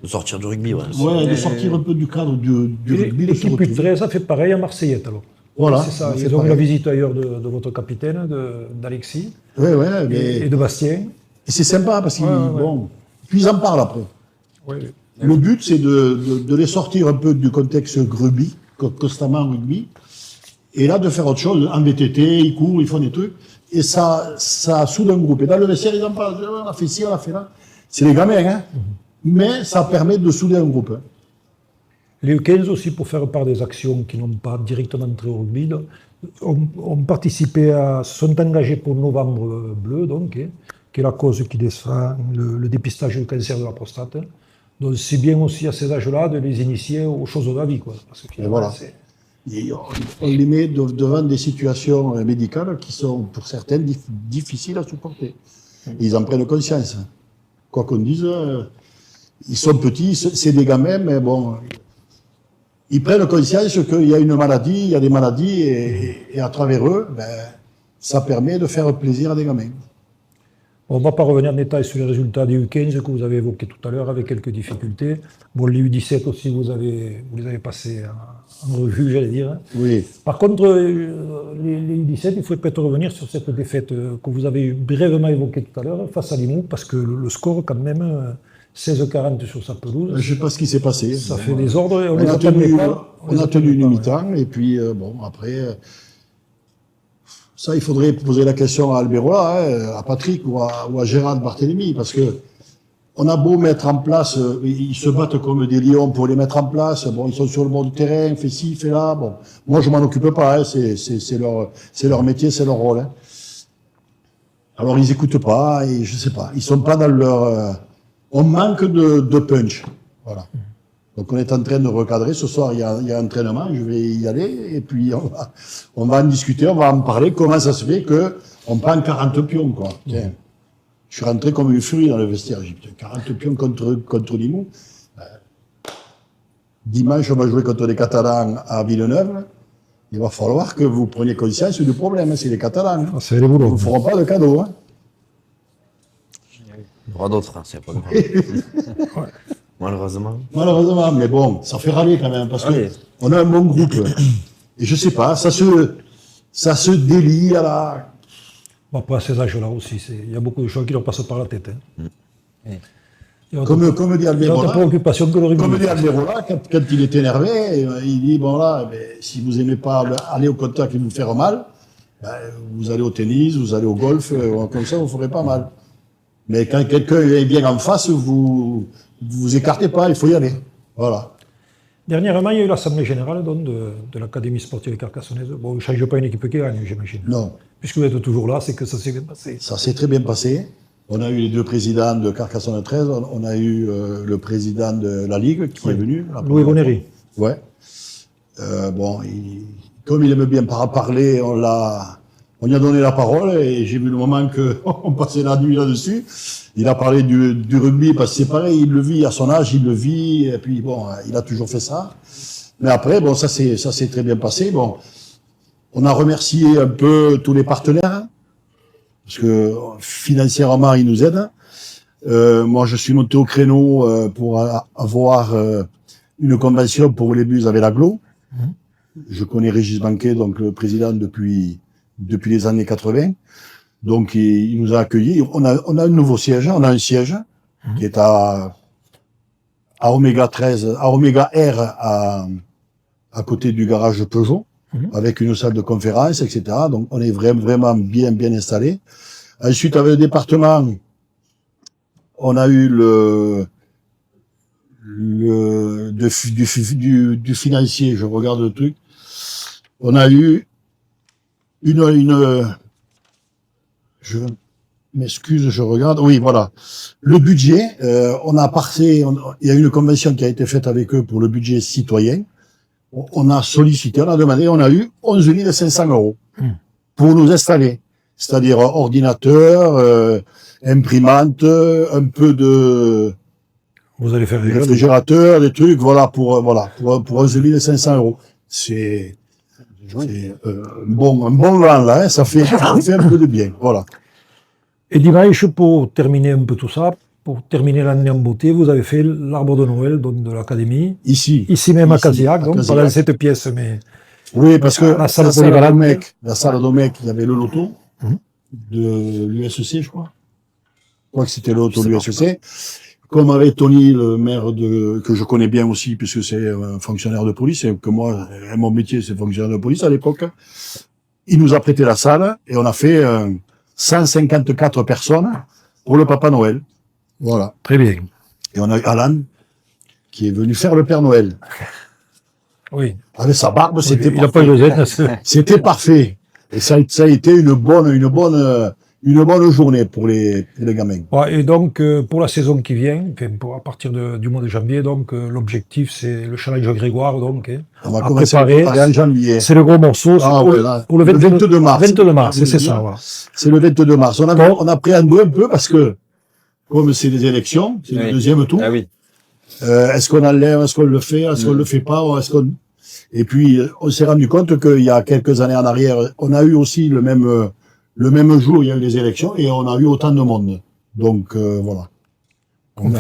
D: sortir du rugby, ouais.
B: de sortir un peu du cadre du rugby.
A: L'équipe U13 a fait pareil à Marseillette, alors.
B: Voilà.
A: C'est ça, ils ont eu la visite ailleurs de votre capitaine, d'Alexis, et de Bastien.
B: Et c'est sympa parce qu'ils bon, puis ils en parlent après.
A: Ouais.
B: Le but, c'est de les sortir un peu du contexte rugby, constamment rugby, et là de faire autre chose. En VTT, ils courent, ils font des trucs, et ça soude un groupe. Et dans le vestiaire, ils en parlent. On a fait ci, on a fait là. C'est les gamins, hein. Mais ça permet de souder un groupe. Hein.
A: Les U15 aussi, pour faire part des actions qui n'ont pas directement trait au rugby, ont participé sont engagés pour Novembre Bleu, donc, qui est la cause qui descend le dépistage du cancer de la prostate. Donc c'est bien aussi à ces âges-là de les initier aux choses de la vie, quoi. Parce que,
B: voilà. On les met devant des situations médicales qui sont, pour certaines, difficiles à supporter. Et ils en prennent conscience. Quoi qu'on dise, ils sont petits, c'est des gamins, mais bon... Ils prennent conscience qu'il y a une maladie, il y a des maladies, et à travers eux, ça permet de faire plaisir à des gamins.
A: On ne va pas revenir en détail sur les résultats des U15 que vous avez évoqués tout à l'heure avec quelques difficultés. Bon, les U17 aussi, vous les avez passés en revue, j'allais dire.
B: Oui.
A: Par contre, les U17, il faut peut-être revenir sur cette défaite que vous avez brièvement évoquée tout à l'heure face à Limoux, parce que le score, quand même, 16-40 sur sa pelouse.
B: Je ne sais pas ce qui s'est passé.
A: Ça fait des ordres.
B: On a tenu une mi-temps, et puis, bon, après... Ça, il faudrait poser la question à Alberola, hein, à Patrick ou à Gérard Barthélemy, parce que on a beau mettre en place, ils se battent comme des lions pour les mettre en place. Bon, ils sont sur le bord du terrain, fait ci, fait là. Bon, moi, je m'en occupe pas. Hein, c'est leur métier, c'est leur rôle. Hein. Alors, ils écoutent pas, et je sais pas, ils sont pas dans leur. On manque de punch, voilà. Donc on est en train de recadrer. Ce soir, il y a entraînement, je vais y aller, et puis on va en discuter, on va en parler, comment ça se fait que on prend 40 pions, quoi. Tiens. Je suis rentré comme une furie dans le vestiaire, j'ai dit, 40 pions contre Limoux. Dimanche, on va jouer contre les Catalans à Villeneuve. Il va falloir que vous preniez conscience du problème, c'est les Catalans.
A: Ah, c'est les boulots.
B: Ils ne feront pas de cadeau. Hein.
D: Il y aura d'autres, hein, c'est pas grave. Malheureusement.
B: Malheureusement, mais bon, ça fait râler quand même, parce que on a un bon groupe. Et je sais pas, ça se délie à la...
A: Bon, après, à ces âges-là aussi, il y a beaucoup de choses qui leur passent par la tête. Hein.
B: Comme dit Alberola,
A: préoccupation que le rugby.
B: Comme dit Alberola, quand il est énervé, il dit, bon là, si vous aimez pas aller au contact et vous faire mal, vous allez au tennis, vous allez au golf, comme ça, vous ferez pas mal. Mais quand quelqu'un est bien en face, vous écartez pas, il faut y aller. Voilà.
A: Dernièrement, il y a eu l'Assemblée Générale donc, de l'Académie sportive carcassonnaise. Bon, il ne change pas une équipe qui gagne, j'imagine.
B: Non,
A: Puisque vous êtes toujours là, c'est que ça s'est bien passé.
B: ça s'est très bien passé. On a eu les deux présidents de Carcassonne 13, on a eu le président de la Ligue qui est venu.
A: Louis Bonnery.
B: Ouais. Bon, comme il aime bien parler, on lui a donné la parole et j'ai vu le moment qu'on passait la nuit là-dessus. Il a parlé du rugby parce que c'est pareil, il le vit à son âge, il le vit et puis bon, il a toujours fait ça. Mais après, bon, ça s'est très bien passé. Bon, on a remercié un peu tous les partenaires parce que financièrement ils nous aident. Moi, je suis monté au créneau pour avoir une convention pour les bus avec l'Aglo. Je connais Régis Banquet, donc le président depuis les années 80. Donc, il nous a accueillis. On a un nouveau siège. On a un siège qui est à Oméga 13, à Oméga R, à côté du garage Peugeot, avec une salle de conférence, etc. Donc, on est vraiment bien installé. Ensuite, avec le département, on a eu du financier, je regarde le truc. On a eu je m'excuse, je regarde. Oui, voilà. Le budget, il y a eu une convention qui a été faite avec eux pour le budget citoyen. On a sollicité, on a demandé, on a eu 11 500 € pour nous installer. C'est-à-dire ordinateur, imprimante, un peu de
A: Vous allez faire des
B: réfrigérateur, des trucs, pour 11 500 €. C'est un bon vent, là, hein, ça fait un peu de bien, voilà.
A: Et dimanche, pour terminer un peu tout ça, pour terminer l'année en beauté, vous avez fait l'arbre de Noël donc, de l'Académie. Ici même à Casillac, donc pas dans cette pièce, mais...
B: Oui, parce que
A: la salle
B: d'Omec, il y avait le loto de l'USC, je crois. Je crois que c'était le loto de l'USC. Comme avec Tony, le maire que je connais bien aussi, puisque c'est un fonctionnaire de police, et que moi, mon métier, c'est fonctionnaire de police à l'époque, il nous a prêté la salle, et on a fait 154 personnes pour le Papa Noël. Voilà.
A: Très bien.
B: Et on a eu Alan, qui est venu faire le Père Noël.
A: Oui.
B: Avec sa barbe, c'était
A: parfait. Il n'a pas eu de
B: C'était parfait. Et ça a été une bonne journée pour les gamins.
A: Ouais, et donc, pour la saison qui vient, à partir du mois de janvier, donc, l'objectif, c'est le challenge Grégoire, donc,
B: on va commencer à préparer en janvier.
A: C'est le gros morceau. Pour le
B: 22 mars.
A: 22 mars, c'est ça. Voilà.
B: C'est le 22 mars. On a appréhendé un peu parce que, comme c'est des élections, c'est le deuxième tour.
C: Ah oui.
B: Est-ce qu'on enlève, est-ce qu'on le fait, est-ce qu'on le fait pas, et puis, on s'est rendu compte qu'il y a quelques années en arrière, on a eu aussi le même jour, il y a eu les élections et on a eu autant de monde. Donc, voilà.
A: On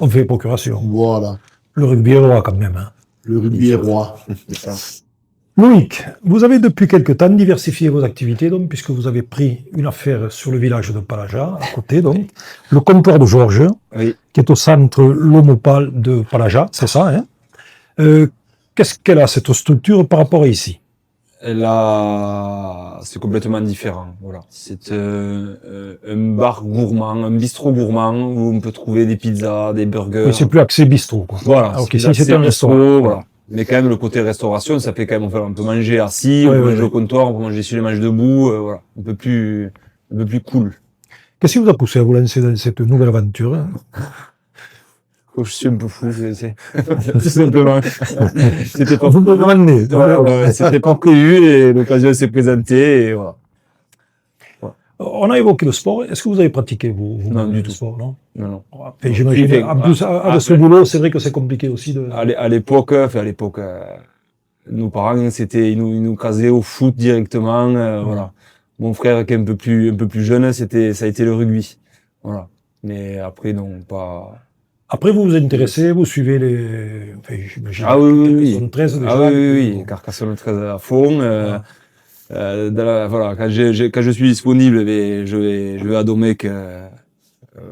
A: fait procuration.
B: Voilà.
A: Le rugby est roi quand même. Hein.
B: Le rugby est roi.
A: Loïc, vous avez depuis quelque temps diversifié vos activités, donc, puisque vous avez pris une affaire sur le village de Palaja, à côté, donc, le comptoir de Georges, qui est au centre Lomopal de Palaja, c'est ça, hein. Qu'est-ce qu'elle a, cette structure, par rapport à ici?
C: C'est complètement différent, voilà. C'est un bar gourmand, un bistrot gourmand, où on peut trouver des pizzas, des burgers.
A: Oui, c'est plus axé bistrot, quoi.
C: Voilà.
A: Ok, si c'est un restaurant.
C: Voilà. Mais quand même, le côté restauration, ça fait quand même, enfin, on peut manger assis, on peut manger au comptoir, on peut manger sur les manches debout, voilà. Un peu plus cool.
A: Qu'est-ce qui vous a poussé à vous lancer dans cette nouvelle aventure?
C: Oh, je suis un peu fou, c'est tout simplement. C'était pas c'était pas prévu et l'occasion s'est présentée et voilà.
A: On a évoqué le sport. Est-ce que vous avez pratiqué, vous
C: Non, du
A: le
C: tout.
A: sport, non?
C: Non.
A: Enfin, j'imagine, en plus, à ce boulot, c'est vrai que c'est compliqué aussi de...
C: À l'époque, nos parents, ils nous casaient au foot directement, voilà. Mon frère, qui est un peu plus jeune, ça a été le rugby. Voilà. Mais après, non, pas...
A: Après, vous vous intéressez, vous suivez les... Enfin, j'imagine...
C: oui.
A: 13 déjà.
C: Oui. Carcassonne 13 à fond. Voilà, quand je suis disponible, je vais à Domecq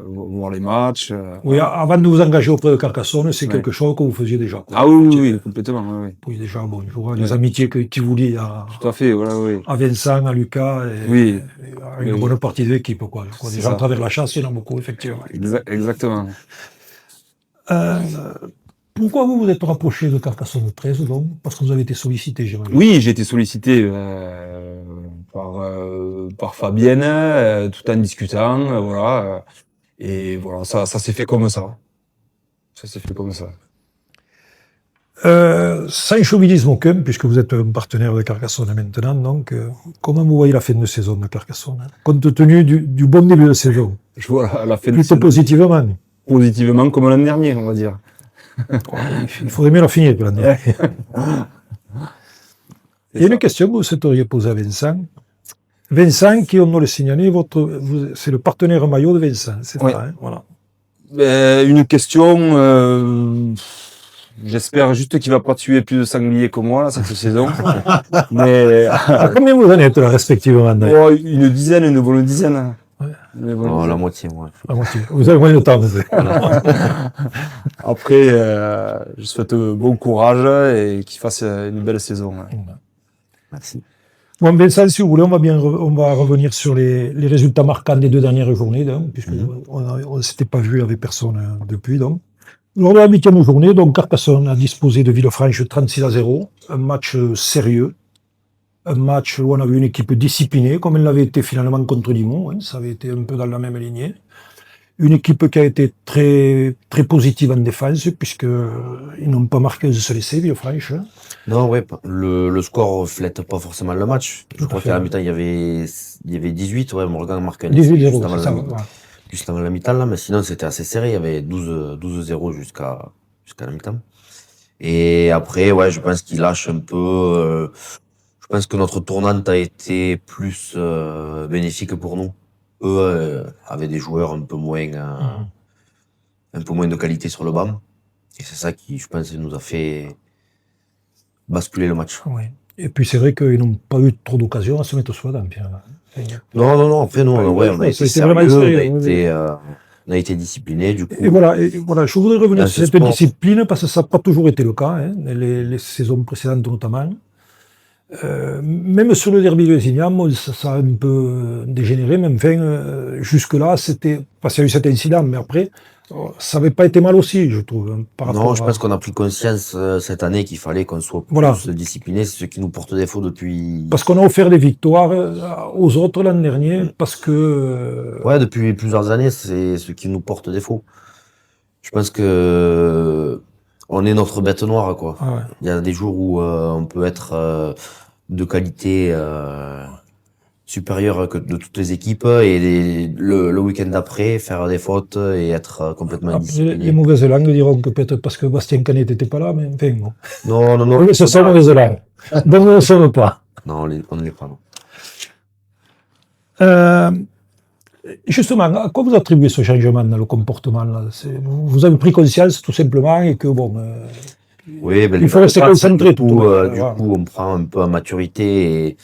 C: voir les matchs.
A: Oui, avant de vous engager auprès de Carcassonne, c'est quelque chose que vous faisiez déjà. Quoi.
C: Oui, complètement. Oui.
A: Oui, déjà, bon, je vois les amitiés qui vous lient
C: tout à fait, voilà, oui.
A: À Vincent, à Lucas, et à une bonne partie de l'équipe, quoi. Déjà, à travers la chasse, il y en a beaucoup, effectivement.
C: Exactement.
A: Pourquoi vous vous êtes rapproché de Carcassonne 13 donc? Parce que vous avez été sollicité, j'imagine.
C: Oui, j'ai été sollicité par Fabienne, tout en discutant, voilà. Et voilà, ça s'est fait comme ça. Ça s'est fait comme ça.
A: Sans chauvinisme aucun, puisque vous êtes un partenaire de Carcassonne maintenant, donc comment vous voyez la fin de saison de Carcassonne, compte tenu du bon début de saison?
C: Je vois la fin de
A: Plutôt
C: saison
A: positivement.
C: positivement comme l'an dernier, on va dire.
A: Il faudrait mieux la finir que l'année. Il y a une question que vous souhaiteriez poser à Vincent. Vincent, qui on doit le signaler, c'est le partenaire maillot de Vincent, c'est
C: Oui.
A: ça, hein, voilà.
C: Une question, j'espère juste qu'il va pas tuer plus de sangliers que moi là, cette saison. Mais
A: À combien vous en êtes là, respectivement d'ailleurs?
C: une dizaine, une bonne dizaine.
A: Ouais.
C: Une bonne
D: Oh,
C: dizaine.
D: la moitié, moi.
A: La moitié. Vous avez moins de temps.
C: Après, je souhaite bon courage et qu'il fasse une belle saison.
D: Merci.
A: Bon, Vincent, si vous voulez, on va revenir sur les résultats marquants des 2 dernières journées, donc, puisque on ne s'était pas vu avec personne depuis. Donc. Lors de la 8e journée, donc, Carcassonne a disposé de Villefranche 36-0, un match sérieux, un match où on a vu une équipe disciplinée, comme elle l'avait été finalement contre Limoux, hein, ça avait été un peu dans la même lignée. Une équipe qui a été très, très positive en défense, puisqu'ils n'ont pas marqué un seul essai, Villefranche. Hein.
D: Non, ouais, le score reflète pas forcément le match. Je crois qu'à la mi-temps, il y avait 18, ouais, Morgan marquait un essai
A: 18-0,
D: juste avant
A: c'est ça.
D: la-
A: Voilà.
D: juste avant la mi-temps, là, mais sinon, c'était assez serré. Il y avait 12-0 jusqu'à la mi-temps. Et après, ouais, je pense qu'il lâche un peu, je pense que notre tournante a été plus, bénéfique pour nous. Eux, avaient des joueurs un peu moins de qualité sur le banc. Et c'est ça qui, je pense, nous a fait basculer le match.
A: Oui. Et puis c'est vrai qu'ils n'ont pas eu trop d'occasions à se mettre sous la dent, Pierre.
D: Non, après, nous, ouais, on a été
A: c'était vraiment
D: sérieux,
A: sérieux,
D: on a été disciplinés, du coup.
A: Et voilà, je voudrais revenir
D: Dans
A: sur
D: ce
A: cette
D: sport.
A: discipline, parce que ça n'a pas toujours été le cas, hein, les saisons précédentes notamment. Même sur le derby de Lézignan, ça a un peu dégénéré, mais enfin, jusque-là, c'était, parce qu'il y a eu cet incident, mais après, ça n'avait pas été mal aussi, je trouve, hein, par rapport
D: Non, je
A: à-
D: pense qu'on a pris conscience cette année qu'il fallait qu'on soit
A: Voilà.
D: plus discipliné. C'est ce qui nous porte défaut depuis.
A: Parce qu'on a offert des victoires aux autres l'an dernier, parce que...
D: Ouais, depuis plusieurs années, c'est ce qui nous porte défaut. Je pense que on est notre bête noire, quoi.
A: Ah ouais.
D: Il y a des jours où on peut être de qualité supérieure que de toutes les équipes et le week-end d'après faire des fautes et être complètement
A: Après, les
D: indiscipliné.
A: mauvaises langues diront que peut-être parce que Bastien Canet n'était pas là, mais enfin, bon.
D: Non.
A: Oui, ce sont mauvaises langues. Donc, on ne le sauve pas.
D: Non, on ne l'est pas, non.
A: Justement, à quoi vous attribuez ce changement dans le comportement là? Vous avez pris conscience tout simplement et que bon,
D: Oui, ben,
A: il faut rester concentré.
D: du coup,
A: Voilà.
D: on prend un peu en maturité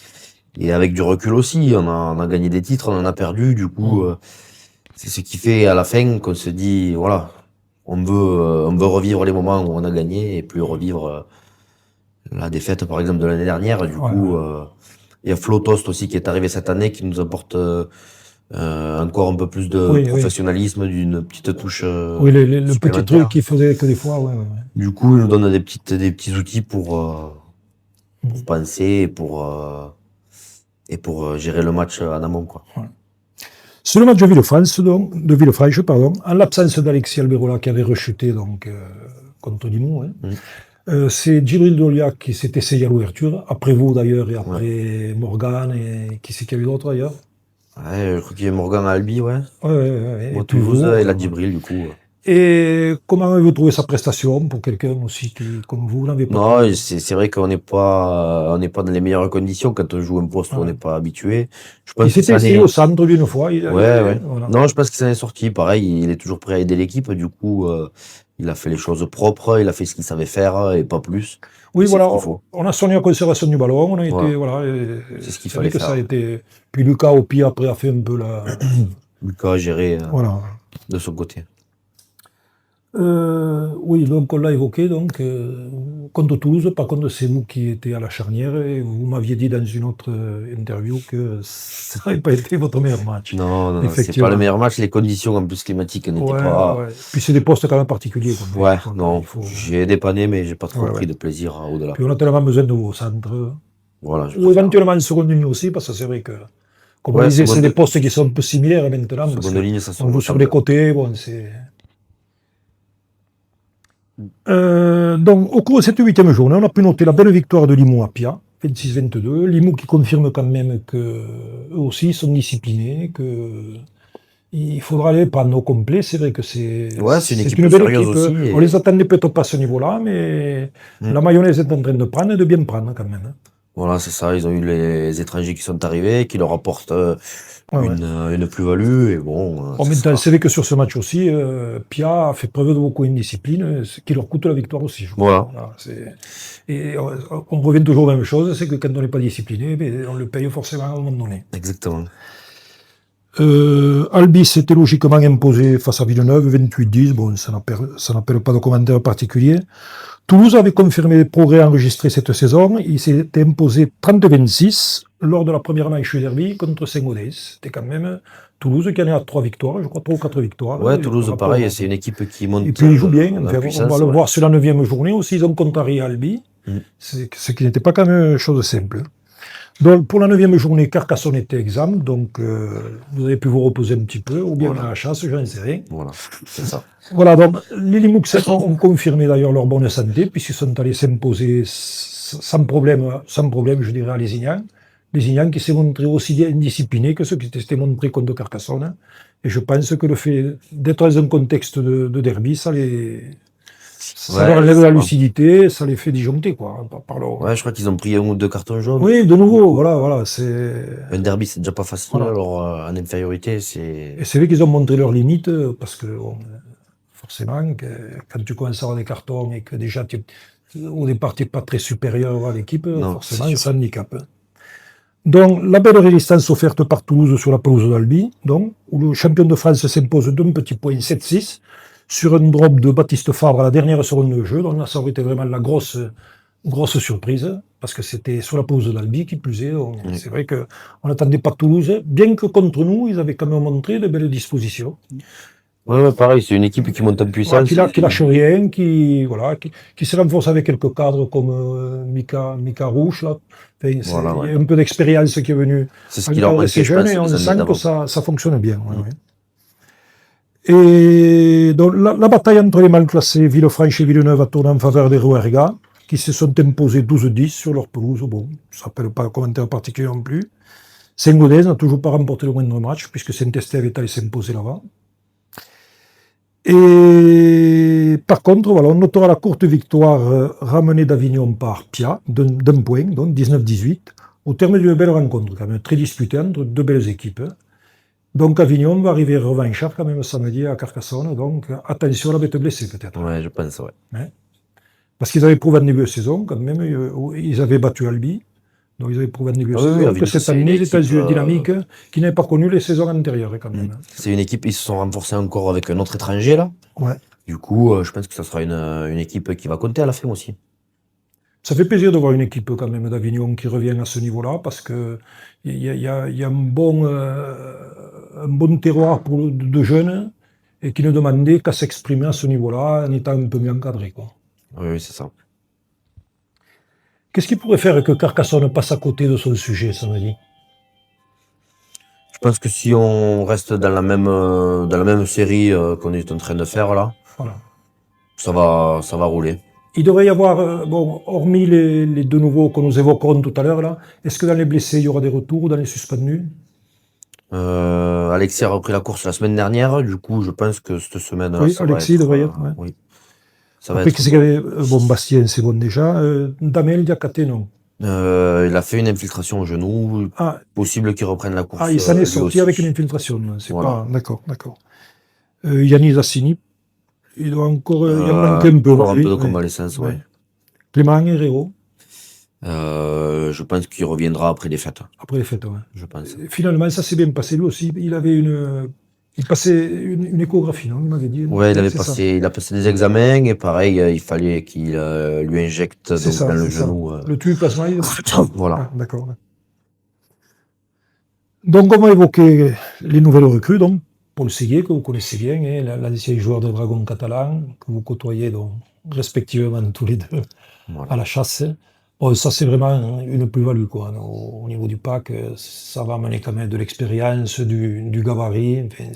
D: et avec du recul aussi. On a gagné des titres, on en a perdu. Du coup, c'est ce qui fait à la fin qu'on se dit, voilà, on veut revivre les moments où on a gagné et plus revivre la défaite, par exemple, de l'année dernière. Du coup, il y a Flo Tost aussi qui est arrivé cette année qui nous apporte encore un peu plus de
A: Oui,
D: professionnalisme, d'une petite touche.
A: Oui, le petit
D: supplémentaire.
A: truc qui faisait que des fois, ouais.
D: Du coup, il nous donne des petits outils pour penser et pour gérer le match en amont, quoi.
A: Sur le match de Villefranche, pardon, en l'absence d'Alexis Alberola qui avait rechuté donc, contre Limoux, hein, c'est Djibril Dolia qui s'est essayé à l'ouverture, après vous d'ailleurs, et après Morgan, et qui c'est qu'il y a eu d'autres d'ailleurs?
D: Ouais, je crois qu'il y a Morgan Albi, ouais.
A: Ouais.
D: Moi,
A: Et puis
D: Toulouse
A: vous,
D: et la Djibril, du coup.
A: Et comment avez-vous trouvé sa prestation pour quelqu'un aussi qui, comme vous, n'avez pas
D: Non,
A: trouvé?
D: c'est vrai qu'on n'est pas dans les meilleures conditions quand on joue un poste où on n'est pas habitué. Je
A: Il
D: pense que
A: s'était
D: ça
A: essayé au centre d'une fois.
D: Ouais.
A: Voilà.
D: Non, je pense que ça en est sorti. Pareil, il est toujours prêt à aider l'équipe. Du coup, il a fait les choses propres, il a fait ce qu'il savait faire et pas plus.
A: Oui,
D: C'est
A: voilà,
D: ce qu'il faut.
A: on a soigné la conservation du ballon, on a été, voilà,
D: C'est ce qu'il
A: c'est vrai
D: fallait
A: que ça a
D: faire.
A: été. Puis Lucas, au pire, après, a fait un peu la.
D: Lucas a géré
A: Voilà.
D: de son côté.
A: Oui, donc on l'a évoqué, donc contre Toulouse. Par contre, c'est vous qui étiez à la charnière et vous m'aviez dit dans une autre interview que ça n'avait pas été votre meilleur match.
D: Non, c'est
A: Effectivement.
D: pas le meilleur match. Les conditions en plus climatiques n'étaient
A: Ouais,
D: pas.
A: ouais. Puis c'est des postes quand même particuliers. quoi.
D: Ouais,
A: Il
D: non.
A: faut-
D: J'ai dépanné, mais j'ai pas trop
A: Ouais,
D: pris
A: ouais.
D: de plaisir au-delà.
A: Puis on a tellement besoin de vos centres.
D: Voilà. je
A: Ou
D: préfère.
A: éventuellement en seconde ligne aussi, parce que c'est vrai que, comme on
D: Ouais,
A: disait, c'est
D: seconde-
A: des postes qui sont un peu similaires maintenant. parce
D: Seconde
A: que
D: ligne, ça
A: on joue sur les côtés, bon, c'est. Donc, au cours de cette 8e journée, on a pu noter la belle victoire de Limoux à Pia, 26-22. Limoux qui confirme quand même qu'eux aussi sont disciplinés, que il faudra les prendre au complet. C'est vrai que c'est
D: Ouais, c'est une équipe
A: belle
D: sérieuse
A: équipe.
D: aussi, et-
A: On les attendait peut-être pas à ce niveau-là, mais la mayonnaise est en train de prendre et de bien prendre quand même.
D: Voilà, c'est ça. Ils ont eu les étrangers qui sont arrivés, qui leur apportent
A: Ouais,
D: une plus-value. Et bon.
A: En même temps, c'est vrai que sur ce match aussi, Pia a fait preuve de beaucoup d'indiscipline, ce qui leur coûte la victoire aussi. Je crois.
D: Voilà.
A: Et on revient toujours à la même chose, c'est que quand on n'est pas discipliné, ben, on le paye forcément à un moment donné.
D: Exactement.
A: Albi s'était logiquement imposé face à Villeneuve, 28-10. Bon, ça n'appelle pas de commentaire particulier. Toulouse avait confirmé les progrès enregistrés cette saison. Il s'était imposé 30-26 lors de la première manche derby contre Saint-Gaudens. C'était quand même Toulouse qui en est à 3 victoires, je crois 3 ou 4 victoires.
D: Ouais,
A: Et
D: Toulouse,
A: par rapport
D: pareil,
A: à-
D: c'est une équipe qui monte.
A: Et puis ils jouent bien.
D: en
A: Enfin, on
D: puissance,
A: va le
D: ouais.
A: voir sur la 9e journée aussi. Ils ont contrarié Albi. Ce qui n'était pas quand même une chose simple. Donc, pour la 9e journée, Carcassonne était exempt, donc vous avez pu vous reposer un petit peu, ou bien à la chasse, j'en sais rien.
D: Voilà, c'est ça.
A: Voilà, donc les Limoux ont confirmé d'ailleurs leur bonne santé, puisqu'ils sont allés s'imposer sans problème, je dirais, à Lézignan. Lézignan qui s'est montré aussi indiscipliné que ceux qui s'étaient montrés contre Carcassonne. Et je pense que le fait d'être dans un contexte de derby, ça
D: Ouais,
A: leur enlève
D: c'est
A: la
D: bon.
A: lucidité, ça les fait disjoncter, quoi.
D: Ouais, je crois qu'ils ont pris 1 ou 2 cartons jaunes.
A: Oui, de nouveau, voilà, c'est...
D: Un derby, c'est déjà pas facile.
A: Voilà.
D: Alors, en infériorité, c'est.
A: Et c'est vrai qu'ils ont montré leurs limites, parce que bon, forcément, quand tu commences à avoir des cartons et que déjà au départ tu n'es pas très supérieur à l'équipe,
D: Non,
A: forcément
D: c'est
A: ça handicape. Donc la belle résistance offerte par Toulouse sur la pelouse d'Albi, donc, où le champion de France s'impose d'un petit point 7-6 sur un drop de Baptiste Fabre à la dernière seconde de jeu. Donc là, ça aurait été vraiment la grosse surprise, parce que c'était sur la pelouse d'Albi qui plus est. C'est vrai qu'on n'attendait pas Toulouse, bien que contre nous, ils avaient quand même montré de belles dispositions.
D: Ouais, pareil, c'est une équipe qui monte en puissance.
A: Qui lâche rien, qui se renforce avec quelques cadres comme Mika Rouge. Là. Enfin,
D: Voilà, ouais.
A: Il y a un peu d'expérience qui est venue
D: C'est ce qui leur
A: encadrer
D: manquait,
A: ces
D: je pense,
A: jeunes et on
D: les années
A: sent
D: d'avant.
A: que ça fonctionne bien. Ouais, ouais. Et donc la bataille entre les mal classés Villefranche et Villeneuve a tourné en faveur des Rouergas, qui se sont imposés 12-10 sur leur pelouse. Bon, ça ne s'appelle pas un commentaire particulier non plus. Saint-Gaudens n'a toujours pas remporté le moindre match, puisque Saint-Estève est allé s'imposer là-bas. Et par contre, voilà, on notera la courte victoire ramenée d'Avignon par Pia, d'un point, donc 19-18, au terme d'une belle rencontre, quand même très disputée entre deux belles équipes. Donc Avignon va arriver revanchard quand même samedi à Carcassonne, donc attention à la bête blessée peut-être.
D: Ouais, je pense, ouais.
A: Parce qu'ils avaient prouvé en début de saison, quand même, ils avaient battu Albi, donc ils avaient prouvé en début de
D: Ah oui,
A: saison
D: oui,
A: que
D: Avignon,
A: cette
D: c'est
A: année,
D: une
A: ils étaient dans
D: équipe,
A: une dynamique qu'ils n'avaient pas connue les saisons antérieures quand même.
D: C'est une équipe, ils se sont renforcés encore avec un autre étranger, là.
A: Ouais.
D: Du coup, je pense que ça sera une équipe qui va compter à la fin aussi.
A: Ça fait plaisir de voir une équipe quand même d'Avignon qui revient à ce niveau-là, parce que il y a un bon terroir de jeunes et qui ne demandaient qu'à s'exprimer à ce niveau-là en étant un peu mieux encadré, quoi.
D: Oui, c'est ça.
A: Qu'est-ce qui pourrait faire que Carcassonne passe à côté de son sujet samedi?
D: Je pense que si on reste dans la même série qu'on est en train de faire là,
A: Voilà.
D: ça va rouler.
A: Il devrait y avoir, hormis les deux nouveaux que nous évoquerons tout à l'heure, là, est-ce que dans les blessés, il y aura des retours ou dans les suspendus?
D: Alexis a repris la course la semaine dernière, du coup je pense que cette semaine-là,
A: Oui,
D: ça va
A: Alexis
D: être,
A: devrait y être, ouais.
D: oui. Ça va
A: Après,
D: être.
A: qu'est-ce qu'il y avait? Bon, Bastien, c'est bon déjà. Damel Diakate, non.
D: Il a fait une infiltration au genou,
A: Ah,
D: possible qu'il reprenne la course.
A: il s'en est
D: lui
A: sorti
D: aussi.
A: avec une infiltration. C'est
D: Voilà.
A: pas... D'accord. Yannis Assini, il doit encore... il en manque un peu.
D: Encore un
A: lui,
D: peu de
A: ouais.
D: convalescence, ouais.
A: Clément Herrero,
D: Je pense qu'il reviendra après les fêtes,
A: après les fêtes. Ouais.
D: je pense.
A: Finalement, ça s'est bien passé. Lui aussi, il avait Il passait une échographie, non? Il m'avait dit.
D: Ouais, il a passé des examens et pareil, il fallait qu'il lui injecte donc,
A: Ça,
D: dans le
A: ça.
D: genou.
A: Le tube plasmaïde.
D: Voilà.
A: Ah, d'accord. Donc, on va évoquer les nouvelles recrues. Donc, Paul Séguier, que vous connaissez bien, hein, l'ancien joueur de Dragon catalan, que vous côtoyez donc, respectivement tous les deux
D: Voilà.
A: à la chasse. Bon, ça, c'est vraiment une plus-value, quoi. Au niveau du pack, ça va amener quand même de l'expérience, du gabarit. Enfin,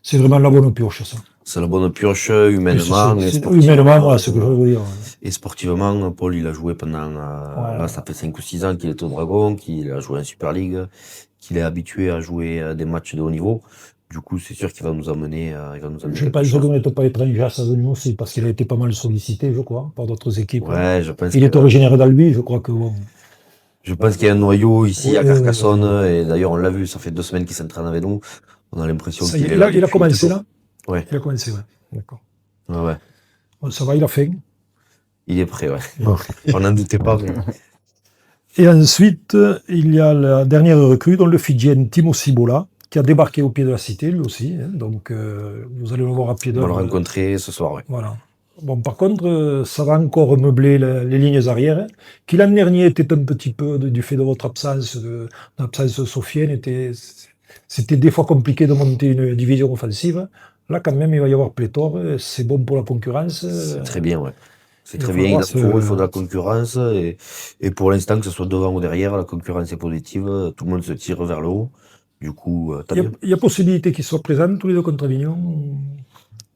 A: c'est vraiment la bonne pioche, ça.
D: C'est la bonne pioche humainement et sportivement.
A: Humainement, voilà, c'est ce que je veux dire.
D: Et sportivement, Paul, il a joué pendant, là, ça fait 5 ou 6 ans qu'il est au Dragon, qu'il a joué en Super League, qu'il est habitué à jouer des matchs de haut niveau. Du coup, c'est sûr qu'il va nous amener,
A: Je pense que vous n'êtes pas étranger à sa venue aussi, parce qu'il a été pas mal sollicité, je crois, par d'autres équipes.
D: Ouais, je pense
A: il est originaire d'Albi, je crois que bon.
D: Je pense qu'il y a un noyau ici à Carcassonne, et d'ailleurs, on l'a vu, ça fait 2 semaines qu'il s'entraîne avec nous. On a l'impression qu'il est là.
A: Il a commencé là?
D: Ouais.
A: Il a commencé, ouais. D'accord.
D: Ouais.
A: Bon, ça va, il a faim.
D: Il est prêt, ouais. On n'en doutait pas. Mais...
A: Et ensuite, il y a la dernière recrue, dont le Fidjien Timo Cibola, qui a débarqué au pied de la cité, lui aussi. Hein, donc, vous allez le voir à pied d'œuvre.
D: On va le rencontrer ce soir, oui.
A: Voilà. Bon, par contre, ça va encore meubler les lignes arrière, hein, qui l'an dernier était un petit peu, du fait de votre absence, l'absence sophienne, c'était des fois compliqué de monter une division offensive. Là, quand même, il va y avoir pléthore. C'est bon pour la concurrence.
D: C'est très bien, ouais. C'est très bien. Il faut de la concurrence. Et pour l'instant, que ce soit devant ou derrière, la concurrence est positive. Tout le monde se tire vers le haut. Du coup,
A: il y a possibilité qu'ils soient présents tous les deux contre Avignon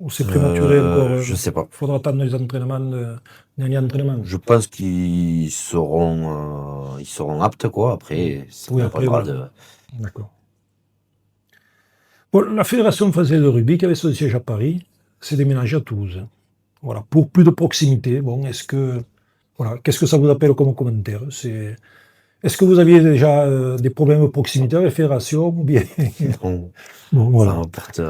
A: ou c'est prématuré encore?
D: Je sais pas.
A: Il faudra attendre les entraînements, derniers entraînements.
D: Je pense qu'ils seront aptes, quoi. Après, ça dépendra de...
A: D'accord. Bon, la Fédération française de rugby, qui avait son siège à Paris, s'est déménagée à Toulouse. Voilà, pour plus de proximité. Bon, qu'est-ce que ça vous appelle comme commentaire? Est-ce que vous aviez déjà des problèmes de proximité avec la fédération ou bien...
D: Non,
A: voilà.
D: Ça n'apporte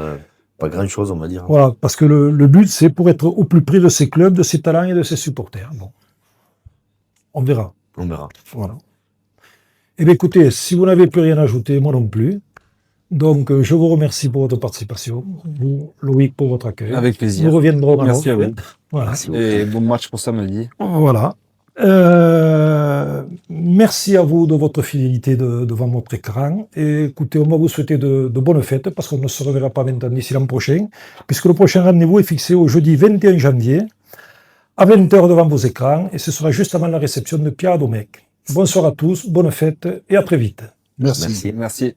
D: pas grand-chose, on va dire.
A: Voilà, parce que le but, c'est pour être au plus près de ses clubs, de ses talents et de ses supporters. Bon, on verra.
D: On verra.
A: Voilà. Eh bien, écoutez, si vous n'avez plus rien à ajouter, moi non plus. Donc, je vous remercie pour votre participation. Vous, Loïc, pour votre accueil.
C: Avec plaisir.
A: Nous reviendrons.
C: Merci à vous.
A: Voilà.
C: Merci et bon match pour samedi.
A: Voilà. Merci à vous de votre fidélité devant votre écran. Et écoutez, on va vous souhaiter de bonnes fêtes parce qu'on ne se reverra pas maintenant d'ici l'an prochain, puisque le prochain rendez-vous est fixé au jeudi 21 janvier à 20h devant vos écrans et ce sera juste avant la réception de Pierre Domecq. Bonsoir à tous, bonnes fêtes et à très vite.
B: Merci.
C: Merci.